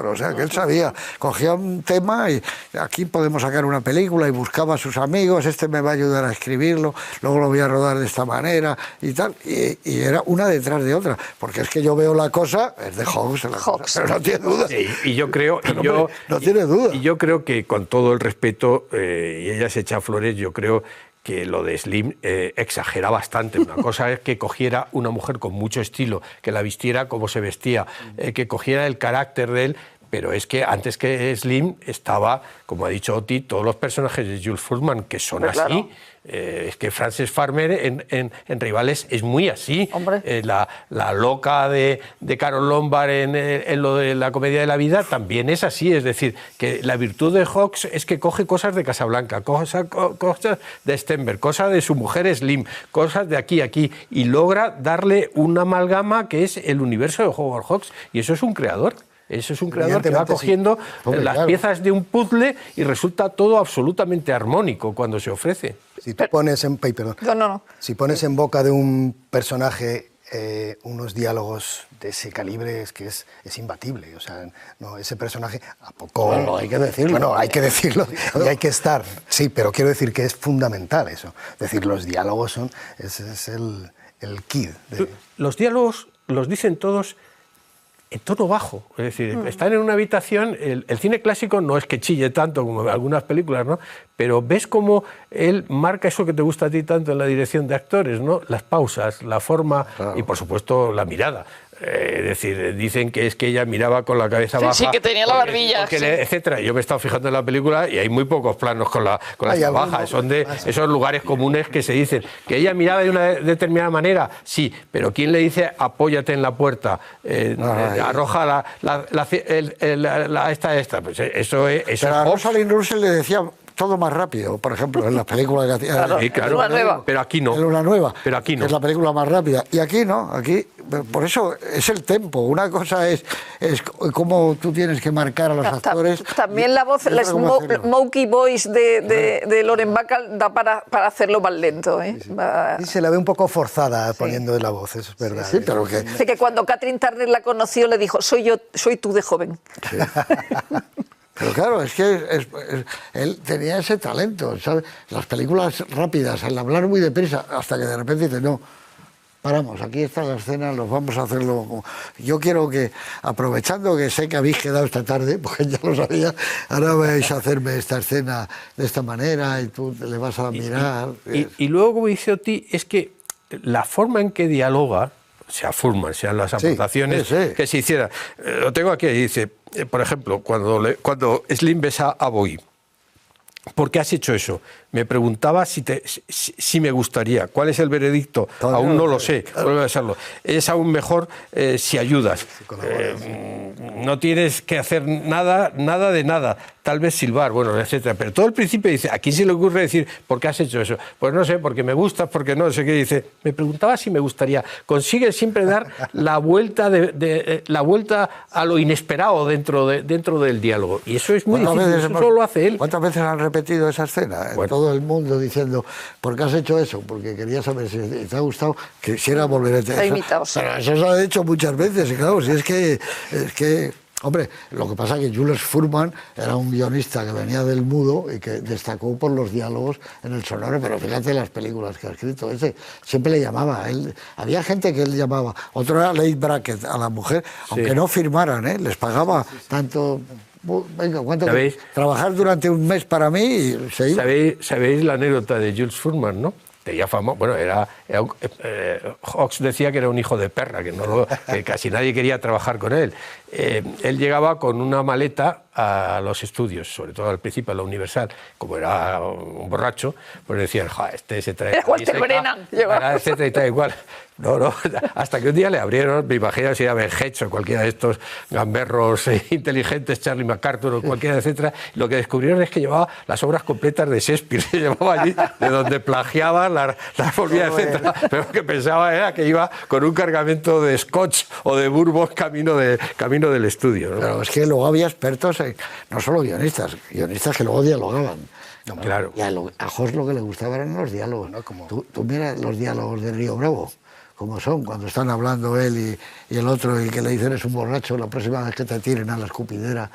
o sea, que él sabía, cogía un tema y aquí podemos sacar una película y buscaba a sus amigos, este me va a ayudar a escribirlo, luego lo voy a rodar de esta manera y tal. Y era una detrás de otra, porque es que yo veo la cosa, es de Hawks, pero no tiene duda. Y yo creo... no tiene duda. Y yo creo que con todo el respeto, y ella se echa flores, yo creo que lo de Slim exagera bastante. Una cosa es que cogiera una mujer con mucho estilo, que la vistiera como se vestía, que cogiera el carácter de él, pero es que antes que Slim estaba, como ha dicho Oti, todos los personajes de Jules Fuhrman, que son así. Claro. Es que Frances Farmer en Rivales es muy así. La loca de Carol Lombard en lo de La comedia de la vida también es así. Es decir, que la virtud de Hawks es que coge cosas de Casablanca, cosas de Stenberg, cosas de su mujer Slim, cosas de aquí, y logra darle una amalgama que es el universo de Howard Hawks. Y eso es un creador. Eso es un creador que va cogiendo las piezas de un puzzle y resulta todo absolutamente armónico cuando se ofrece. Si tú pones en, Si pones en boca de un personaje unos diálogos de ese calibre, es que es imbatible. O sea, no, ese personaje, ¿a poco? Bueno, hay que decirlo. Bueno, hay que decirlo y hay que estar. Sí, pero quiero decir que es fundamental eso. Es decir, los diálogos es el key. Los diálogos los dicen todos en tono bajo, es decir, están en una habitación, el cine clásico no es que chille tanto como en algunas películas, ¿no? Pero ves cómo él marca eso que te gusta a ti tanto en la dirección de actores, ¿no? Las pausas, la forma y por supuesto la mirada. Es decir, dicen que es que ella miraba con la cabeza baja. Sí, que tenía la barbilla. Etcétera. Yo me he estado fijando en la película y hay muy pocos planos con la cabeza baja. Son de esos lugares comunes que se dicen. ¿Que ella miraba de una determinada manera? Sí, pero ¿quién le dice apóyate en la puerta? Arroja esta. Pues eso es. Pero a Rosalind Russell le decía todo más rápido, por ejemplo, en las películas que hacía. Claro, claro. Luna Nueva. Pero aquí no. En Luna Nueva. Pero aquí no. Que es la película más rápida. Y aquí no, aquí. Por eso es el tempo. Una cosa es cómo tú tienes que marcar a los actores. También la voz, la smoky voice de Lauren Bacall da para hacerlo más lento. Sí, se la ve un poco forzada poniendo la voz, eso es verdad. Sí, pero que... Dice que cuando Catherine Turner la conoció le dijo, soy tú de joven. Sí. Pero claro, es que él tenía ese talento, ¿sabes? Las películas rápidas, el hablar muy deprisa, hasta que de repente dice, no, paramos, aquí está la escena, los vamos a hacerlo. Yo quiero que, aprovechando que sé que habéis quedado esta tarde, porque ya lo sabía, ahora vais a hacerme esta escena de esta manera y tú le vas a mirar. Y luego, como dice Oti, es que la forma en que dialoga, sea Fuhrman, sean las aportaciones que se hicieran. Lo tengo aquí, dice, por ejemplo, cuando Slim besa a Boy, ¿por qué has hecho eso? Me preguntaba si me gustaría. ¿Cuál es el veredicto? Aún no lo sé. Vuelve a serlo. Es aún mejor si ayudas. No tienes que hacer nada de nada. Tal vez silbar, bueno, etcétera. Pero todo el principio dice, ¿a quién se le ocurre decir por qué has hecho eso? Pues no sé, porque me gustas, porque no sé qué. Dice, me preguntaba si me gustaría. Consigue siempre dar la vuelta la vuelta a lo inesperado dentro del diálogo. Y eso es muy difícil. Eso solo lo hace él. ¿Cuántas veces han repetido esa escena? Bueno. Todo el mundo diciendo, ¿por qué has hecho eso? Porque quería saber si te ha gustado, quisiera volver a hacer eso. Pero eso se ha hecho muchas veces, y claro, si es que hombre, lo que pasa es que Jules Fuhrman era un guionista que venía del mudo y que destacó por los diálogos en el sonoro, pero fíjate las películas que ha escrito, siempre le llamaba, había gente que él llamaba, otro era Leigh Brackett, a la mujer, aunque no firmaran, les pagaba tanto... Venga, ¿cuánto? Trabajar durante un mes para mí y se iba. ¿Sabéis la anécdota de Jules Fuhrman, no? Tenía fama, bueno, Hawks decía que era un hijo de perra, que casi nadie quería trabajar con él. Él llegaba con una maleta a los estudios, sobre todo al principio a la Universal, como era un borracho, pues decían, este se trae... Walter Brennan, etcétera y tal igual. No, hasta que un día le abrieron, me imagino si era Ben Hedges o cualquiera de estos gamberros inteligentes, Charlie MacArthur o cualquiera, etcétera, lo que descubrieron es que llevaba las obras completas de Shakespeare, se llevaba allí, de donde plagiaba las volvía, etcétera, pero lo que pensaba era que iba con un cargamento de scotch o de bourbon camino del estudio, ¿no? Pero es que luego había expertos, no solo guionistas que luego dialogaban. No, claro. Y a Hawks lo que le gustaba eran los diálogos, ¿no? Como tú miras los diálogos de Río Bravo, como son, cuando están hablando él y el otro, y que le dicen es un borracho, la próxima vez que te tiren a la escupidera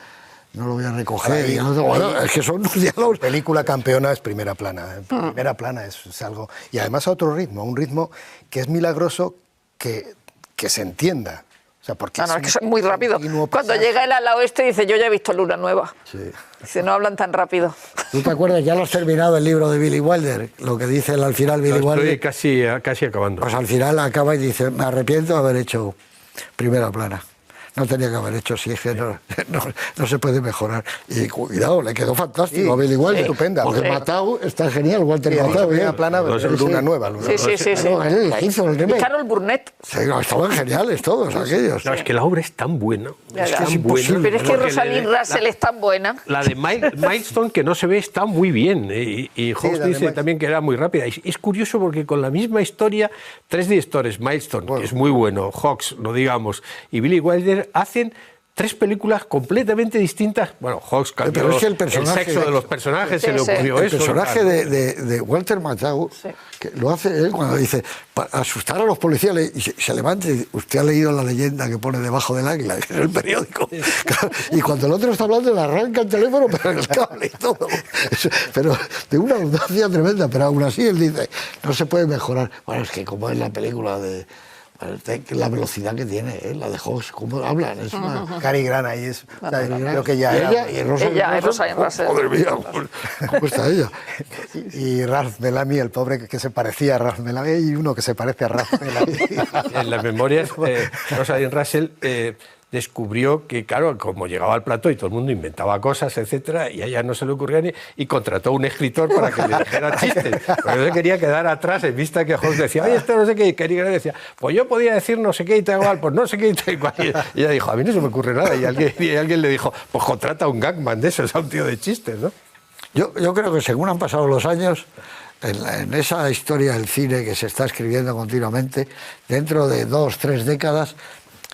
no lo voy a recoger. Y el otro, bueno, es que son unos diálogos. Película campeona es primera plana. Primera plana es algo. Y además a otro ritmo, un ritmo que es milagroso que se entienda. O sea, porque No, es que es muy rápido. continuo Cuando pasaje. llega el ala oeste dice, yo ya he visto Luna Nueva. Sí. Dice, no hablan tan rápido. ¿Tú te acuerdas? Ya lo has terminado el libro de Billy Wilder, lo que dice él al final Billy Estoy Wilder. casi acabando. Pues al final acaba y dice, me arrepiento de haber hecho Primera Plana. No tenía que haber hecho, si es que no se puede mejorar. Y cuidado, le quedó fantástico a Billy Wilder. Estupenda. Porque Sí. Matthau está genial, Walter Matthau. Primera Plana, Los- Luna Nueva. Sí, sí, sí. sí. Claro, él la hizo el Y remake. Carol Burnett. Sí, no, estaban geniales todos aquellos. No, es que la obra es tan buena. Ya, Es ya. que Es es imposible. buena. Pero es que Porque Rosalind Russell es tan buena. La de Milestone, que no se ve, está muy bien. Y Hawks la de dice Milestone. también que era muy rápida. Es curioso porque con la misma historia, tres directores, Milestone, que es muy bueno, Hawks, no digamos, y Billy Wilder, hacen tres películas completamente distintas. Bueno, Hawks cambió Pero es que el personaje- sexo de los personajes, Sí, se le sí. ocurrió El eso. personaje de Walter Matthau, que lo hace él cuando dice, para asustar a los policías, y se levanta y dice, usted ha leído la leyenda que pone debajo del águila, que es el periódico. Claro, y cuando el otro está hablando, le arranca el teléfono, pero el cable y todo. Pero de una audacia tremenda, pero aún así él dice, no se puede mejorar. Bueno, es que como es la película de la velocidad que tiene, la de Hawks, cómo hablan, es una... Cary Grant ahí es. O sea, creo que Y ya ella, era. y Rosalind Ella, Russell, Rosalind Russell. Madre mía, ¿cómo está ella? Y Ralph Bellamy, el pobre que se parecía a Ralph Bellamy, y uno que se parece a Ralph Bellamy. En las memorias, Rosalind Russell descubrió que, claro, como llegaba al plató y todo el mundo inventaba cosas, etcétera, y a ella no se le ocurría ni... Y contrató a un escritor para que le dijera chistes. Porque no se quería quedar atrás en vista que Hawks decía, oye, esto no sé qué, y Cary Grant decía, pues yo podía decir no sé qué y tal igual, pues no sé qué y tal igual. Y ella dijo, a mí no se me ocurre nada. Y alguien le dijo, pues contrata a un gagman de esos, a un tío de chistes, ¿no? Yo creo que según han pasado los años, en esa historia del cine que se está escribiendo continuamente, dentro de 2 o 3 décadas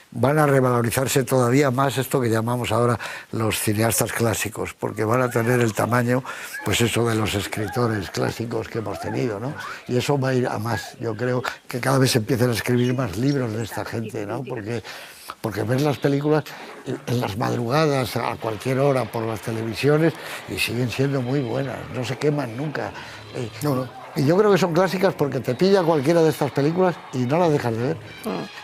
van a revalorizarse todavía más esto que llamamos ahora los cineastas clásicos, porque van a tener el tamaño, pues eso de los escritores clásicos que hemos tenido, ¿no? Y eso va a ir a más. Yo creo que cada vez se empiezan a escribir más libros de esta gente, ¿no? Porque ves las películas en las madrugadas, a cualquier hora, por las televisiones, y siguen siendo muy buenas, no se queman nunca. Y yo creo que son clásicas porque te pilla cualquiera de estas películas y no las dejas de ver.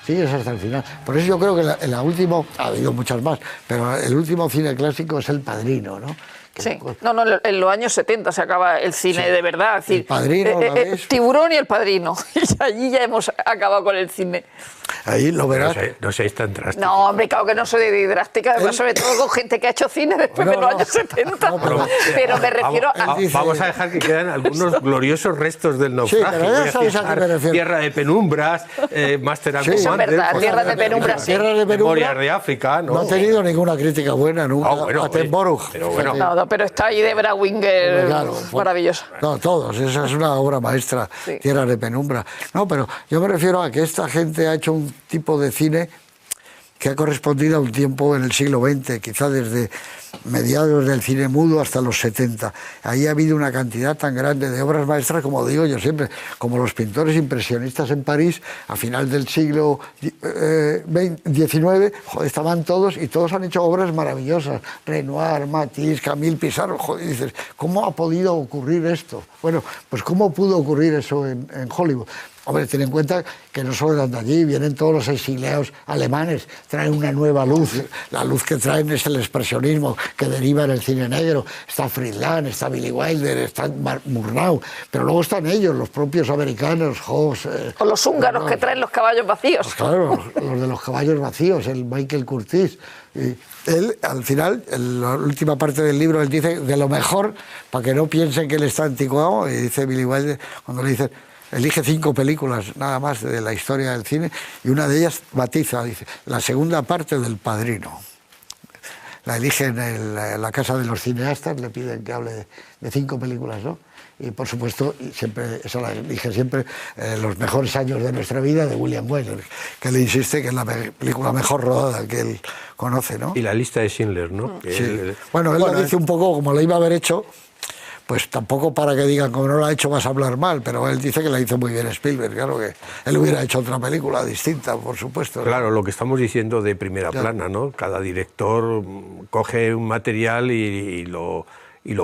Sigues hasta el final. Por eso yo creo que en la última, ha habido muchas más, pero el último cine clásico es El Padrino, ¿no? Sí. No, en los años 70 se acaba el cine de verdad. Es decir, El Padrino, ¿la ves? Tiburón y El Padrino. Y allí ya hemos acabado con el cine. Ahí lo verás. No seáis tan drásticos. No, hombre, claro que no soy de drástica, además, sobre todo con gente que ha hecho cine después de los años 70. No, pero me refiero a... dice- Vamos a dejar que queden algunos gloriosos restos del naufragio. pero ya Voy a sabes a qué citar me refiero. Tierra de Penumbras, Master and Sí. Eso es Commander, verdad, pues, Tierra de Penumbras, sí. Tierra de Penumbra Memorias de África, ¿no? no ha tenido ninguna crítica buena nunca. Ah, bueno, Attenborough. pero bueno. No, pero está ahí de Brawinger, Claro, maravilloso. No, todos, esa es una obra maestra, Sí. Tierra de Penumbra. No, pero yo me refiero a que esta gente ha hecho un tipo de cine que ha correspondido a un tiempo en el siglo XX, quizá desde mediados del cine mudo hasta los 70. Ahí ha habido una cantidad tan grande de obras maestras, como digo yo siempre, como los pintores impresionistas en París a final del siglo XIX, joder, estaban todos y todos han hecho obras maravillosas. Renoir, Matisse, Camille Pissarro, joder, dices, ¿cómo ha podido ocurrir esto? Bueno, pues ¿cómo pudo ocurrir eso en Hollywood? Hombre, ten en cuenta que no solo eran de allí, vienen todos los exiliados alemanes, traen una nueva luz. La luz que traen es el expresionismo que deriva en el cine negro. Está Friedland, está Billy Wilder, está Murnau, pero luego están ellos, los propios americanos, Hawks. O los húngaros que traen los caballos vacíos. Pues claro, los de los caballos vacíos, el Michael Curtiz. Y él, al final, en la última parte del libro, él dice de lo mejor, para que no piensen que él está anticuado, y dice Billy Wilder, cuando le dice, elige 5 películas nada más de la historia del cine, y una de ellas batiza, dice, la segunda parte del Padrino. La elige en la casa de los cineastas, le piden que hable de 5 películas, ¿no? Y por supuesto, siempre, eso la elige siempre, Los mejores años de nuestra vida, de William Wyler, que le insiste que es la película mejor rodada que él conoce, ¿no? Y la lista de Schindler, ¿no? Que Sí. él- Bueno, él lo dice un poco como la iba a haber hecho, pues tampoco para que digan como no la ha hecho vas a hablar mal, pero él dice que la hizo muy bien Spielberg, claro que él hubiera hecho otra película distinta, por supuesto, ¿no? Claro, lo que estamos diciendo de primera plana, ¿no? Cada director coge un material y lo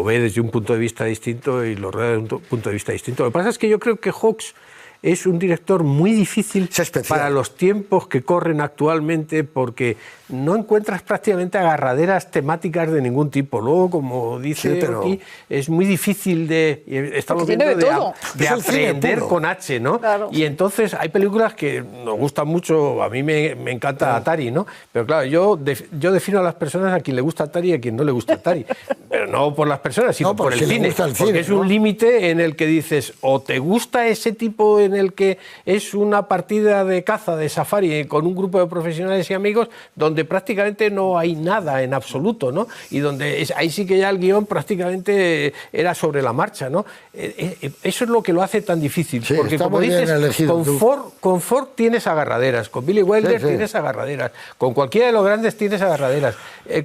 ve desde un punto de vista distinto y lo rueda desde un punto de vista distinto. Lo que pasa es que yo creo que Hawks es un director muy difícil Es especial. para los tiempos que corren actualmente, porque no encuentras prácticamente agarraderas temáticas de ningún tipo. Luego, como dice Sí, pero- aquí, es muy difícil estamos Porque tiene viendo de todo. de Es el cine aprender puro. con H, ¿no? Claro. Y entonces hay películas que nos gustan mucho, a mí me encanta Atari, ¿no? Pero claro, yo defino a las personas a quien le gusta Atari y a quien no le gusta Atari. Pero no por las personas, sino No, por porque el si le cine. gusta el Porque cine, es ¿no? un límite en el que dices, o te gusta ese tipo en el que es una partida de caza, de safari, con un grupo de profesionales y amigos, donde prácticamente no hay nada en absoluto, ¿no? Y donde ahí sí que ya el guión prácticamente era sobre la marcha, ¿no? Eso es lo que lo hace tan difícil. Sí, porque está como muy bien dices, elegido tú. con Ford tienes agarraderas, con Billy Wilder Sí, sí. tienes agarraderas, con cualquiera de los grandes tienes agarraderas.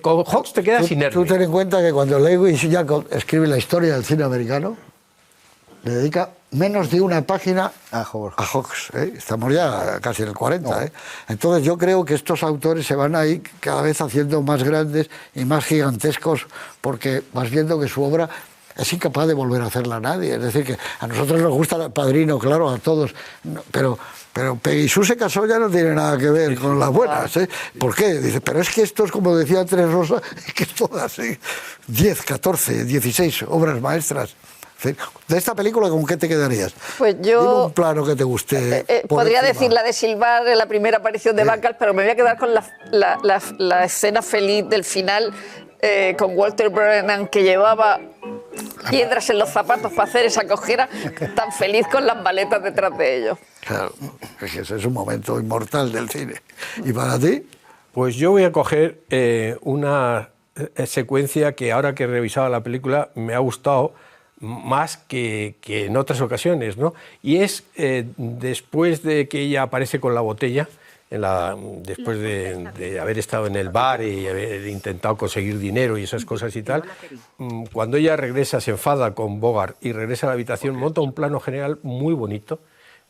Con Hawks te quedas sin Tú nervios. ten en cuenta que cuando Lewis Jacob escribe la historia del cine americano, le dedica menos de una página A Howard a Hawks. Estamos ya casi en el 40. Entonces yo creo que estos autores se van a ir cada vez haciendo más grandes y más gigantescos, porque vas viendo que su obra es incapaz de volver a hacerla a nadie. Es decir, que a nosotros nos gusta El Padrino, claro, a todos, pero Peggy Sue se casó ya no tiene nada que ver con las buenas. ¿Por qué? Dice, pero es que esto es, como decía Andrés Rosa, es que es todas 10, 14, 16 obras maestras. De esta película, ¿con qué te quedarías? Pues yo- Dime un plano que te guste. por Podría encima. decir la de silbar en la primera aparición de Bacall, pero me voy a quedar con la escena feliz del final, con Walter Brennan, que llevaba piedras en los zapatos para hacer esa cojera, tan feliz con las maletas detrás de ellos. Claro, es que ese es un momento inmortal del cine. ¿Y para ti? Pues yo voy a coger una secuencia que ahora que he revisado la película me ha gustado más que en otras ocasiones, ¿no? Y es después de que ella aparece con la botella, después de haber estado en el bar y haber intentado conseguir dinero y esas cosas y tal, cuando ella regresa, se enfada con Bogart y regresa a la habitación, monta un plano general muy bonito,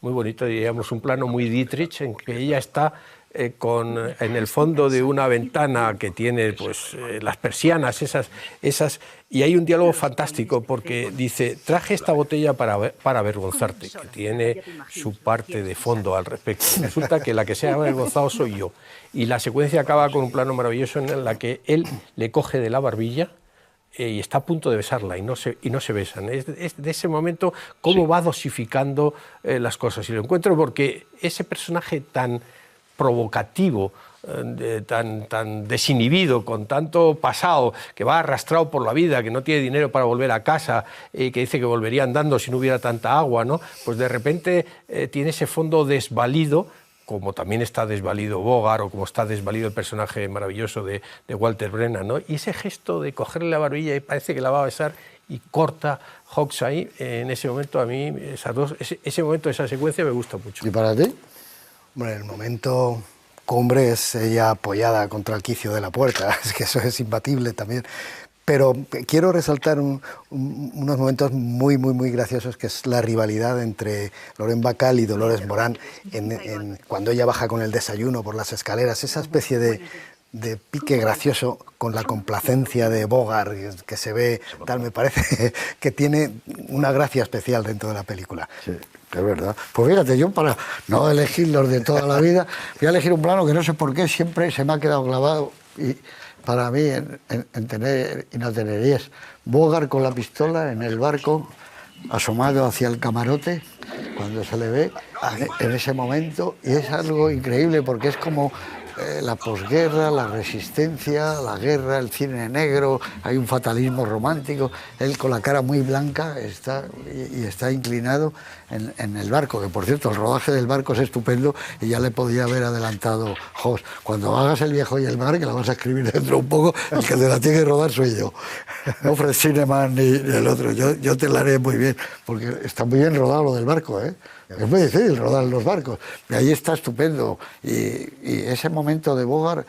diríamos un plano muy Dietrich, en que ella está en el fondo de una ventana que tiene pues las persianas esas, y hay un diálogo fantástico porque dice, traje esta botella para avergonzarte, que tiene su parte de fondo al respecto. Resulta que la que se ha avergonzado soy yo, y la secuencia acaba con un plano maravilloso en la que él le coge de la barbilla y está a punto de besarla y no se besan. Es de ese momento cómo va dosificando las cosas, y lo encuentro porque ese personaje tan provocativo, tan desinhibido, con tanto pasado, que va arrastrado por la vida, que no tiene dinero para volver a casa, que dice que volvería andando si no hubiera tanta agua, ¿no? Pues de repente tiene ese fondo desvalido, como también está desvalido Bogart o como está desvalido el personaje maravilloso de Walter Brennan, ¿no? Y ese gesto de cogerle la barbilla y parece que la va a besar y corta Hawks ahí, en ese momento a mí ese momento, esa secuencia me gusta mucho. ¿Y para ti? Hombre, el momento cumbre es ella apoyada contra el quicio de la puerta, es que eso es imbatible también. Pero quiero resaltar unos momentos muy, muy, muy graciosos, que es la rivalidad entre Lauren Bacall y Dolores Moran, cuando ella baja con el desayuno por las escaleras, esa especie de pique gracioso con la complacencia de Bogart que se ve, tal, me parece que tiene una gracia especial dentro de la película. Sí, es verdad. Pues fíjate, yo para no elegir los de toda la vida, voy a elegir un plano que no sé por qué siempre se me ha quedado clavado, y para mí en tener y no tener, y es Bogart con la pistola en el barco, asomado hacia el camarote, cuando se le ve en ese momento, y es algo increíble porque es como la posguerra, la resistencia, la guerra, el cine negro, hay un fatalismo romántico, él con la cara muy blanca está inclinado en el barco, que por cierto el rodaje del barco es estupendo y ya le podía haber adelantado Hobbs. Cuando hagas El viejo y el mar, que la vas a escribir dentro un poco, el que te la tiene que rodar soy yo, no Fred Zinnemann ni el otro, yo te la haré muy bien, porque está muy bien rodado lo del barco, ¿eh? Es muy difícil rodar los barcos, y ahí está estupendo, y ese momento de Bogart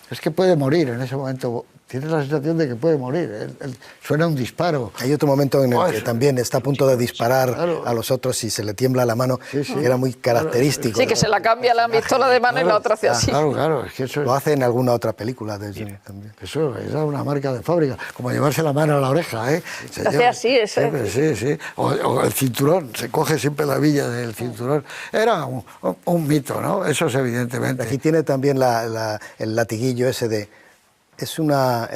es que puede morir en ese momento tienes la sensación de que puede morir. Suena un disparo. Hay otro momento en el que también está a punto de disparar claro, a los otros y se le tiembla la mano, sí, sí, que era muy característico. Sí, que se la cambia la pistola de mano y la otra hacia así. Claro, es que eso Lo hace en alguna otra película de eso también. Eso es una marca de fábrica, como llevarse la mano a la oreja, ¿eh? Se hace así, ese. Sí, sí. O el cinturón, se coge siempre la villa del cinturón. Era un mito, ¿no? Eso es evidentemente. Aquí tiene también el latiguillo ese de... Es una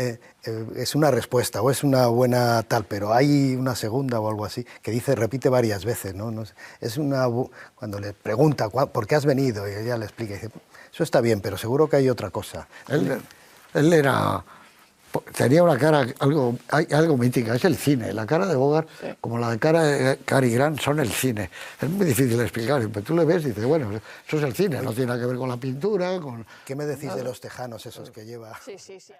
respuesta o es una buena tal, pero hay una segunda o algo así que dice, repite varias veces, ¿no? No sé, cuando le pregunta por qué has venido y ella le explica, dice, eso está bien, pero seguro que hay otra cosa. Él tenía una cara algo mítica, es el cine. La cara de Bogart, sí, como la de cara de Cary Grant, son el cine. Es muy difícil de explicar, pero tú le ves y dices, bueno, eso es el cine, no tiene nada que ver con la pintura. ¿Qué me decís de los tejanos esos que lleva? Sí, sí, sí.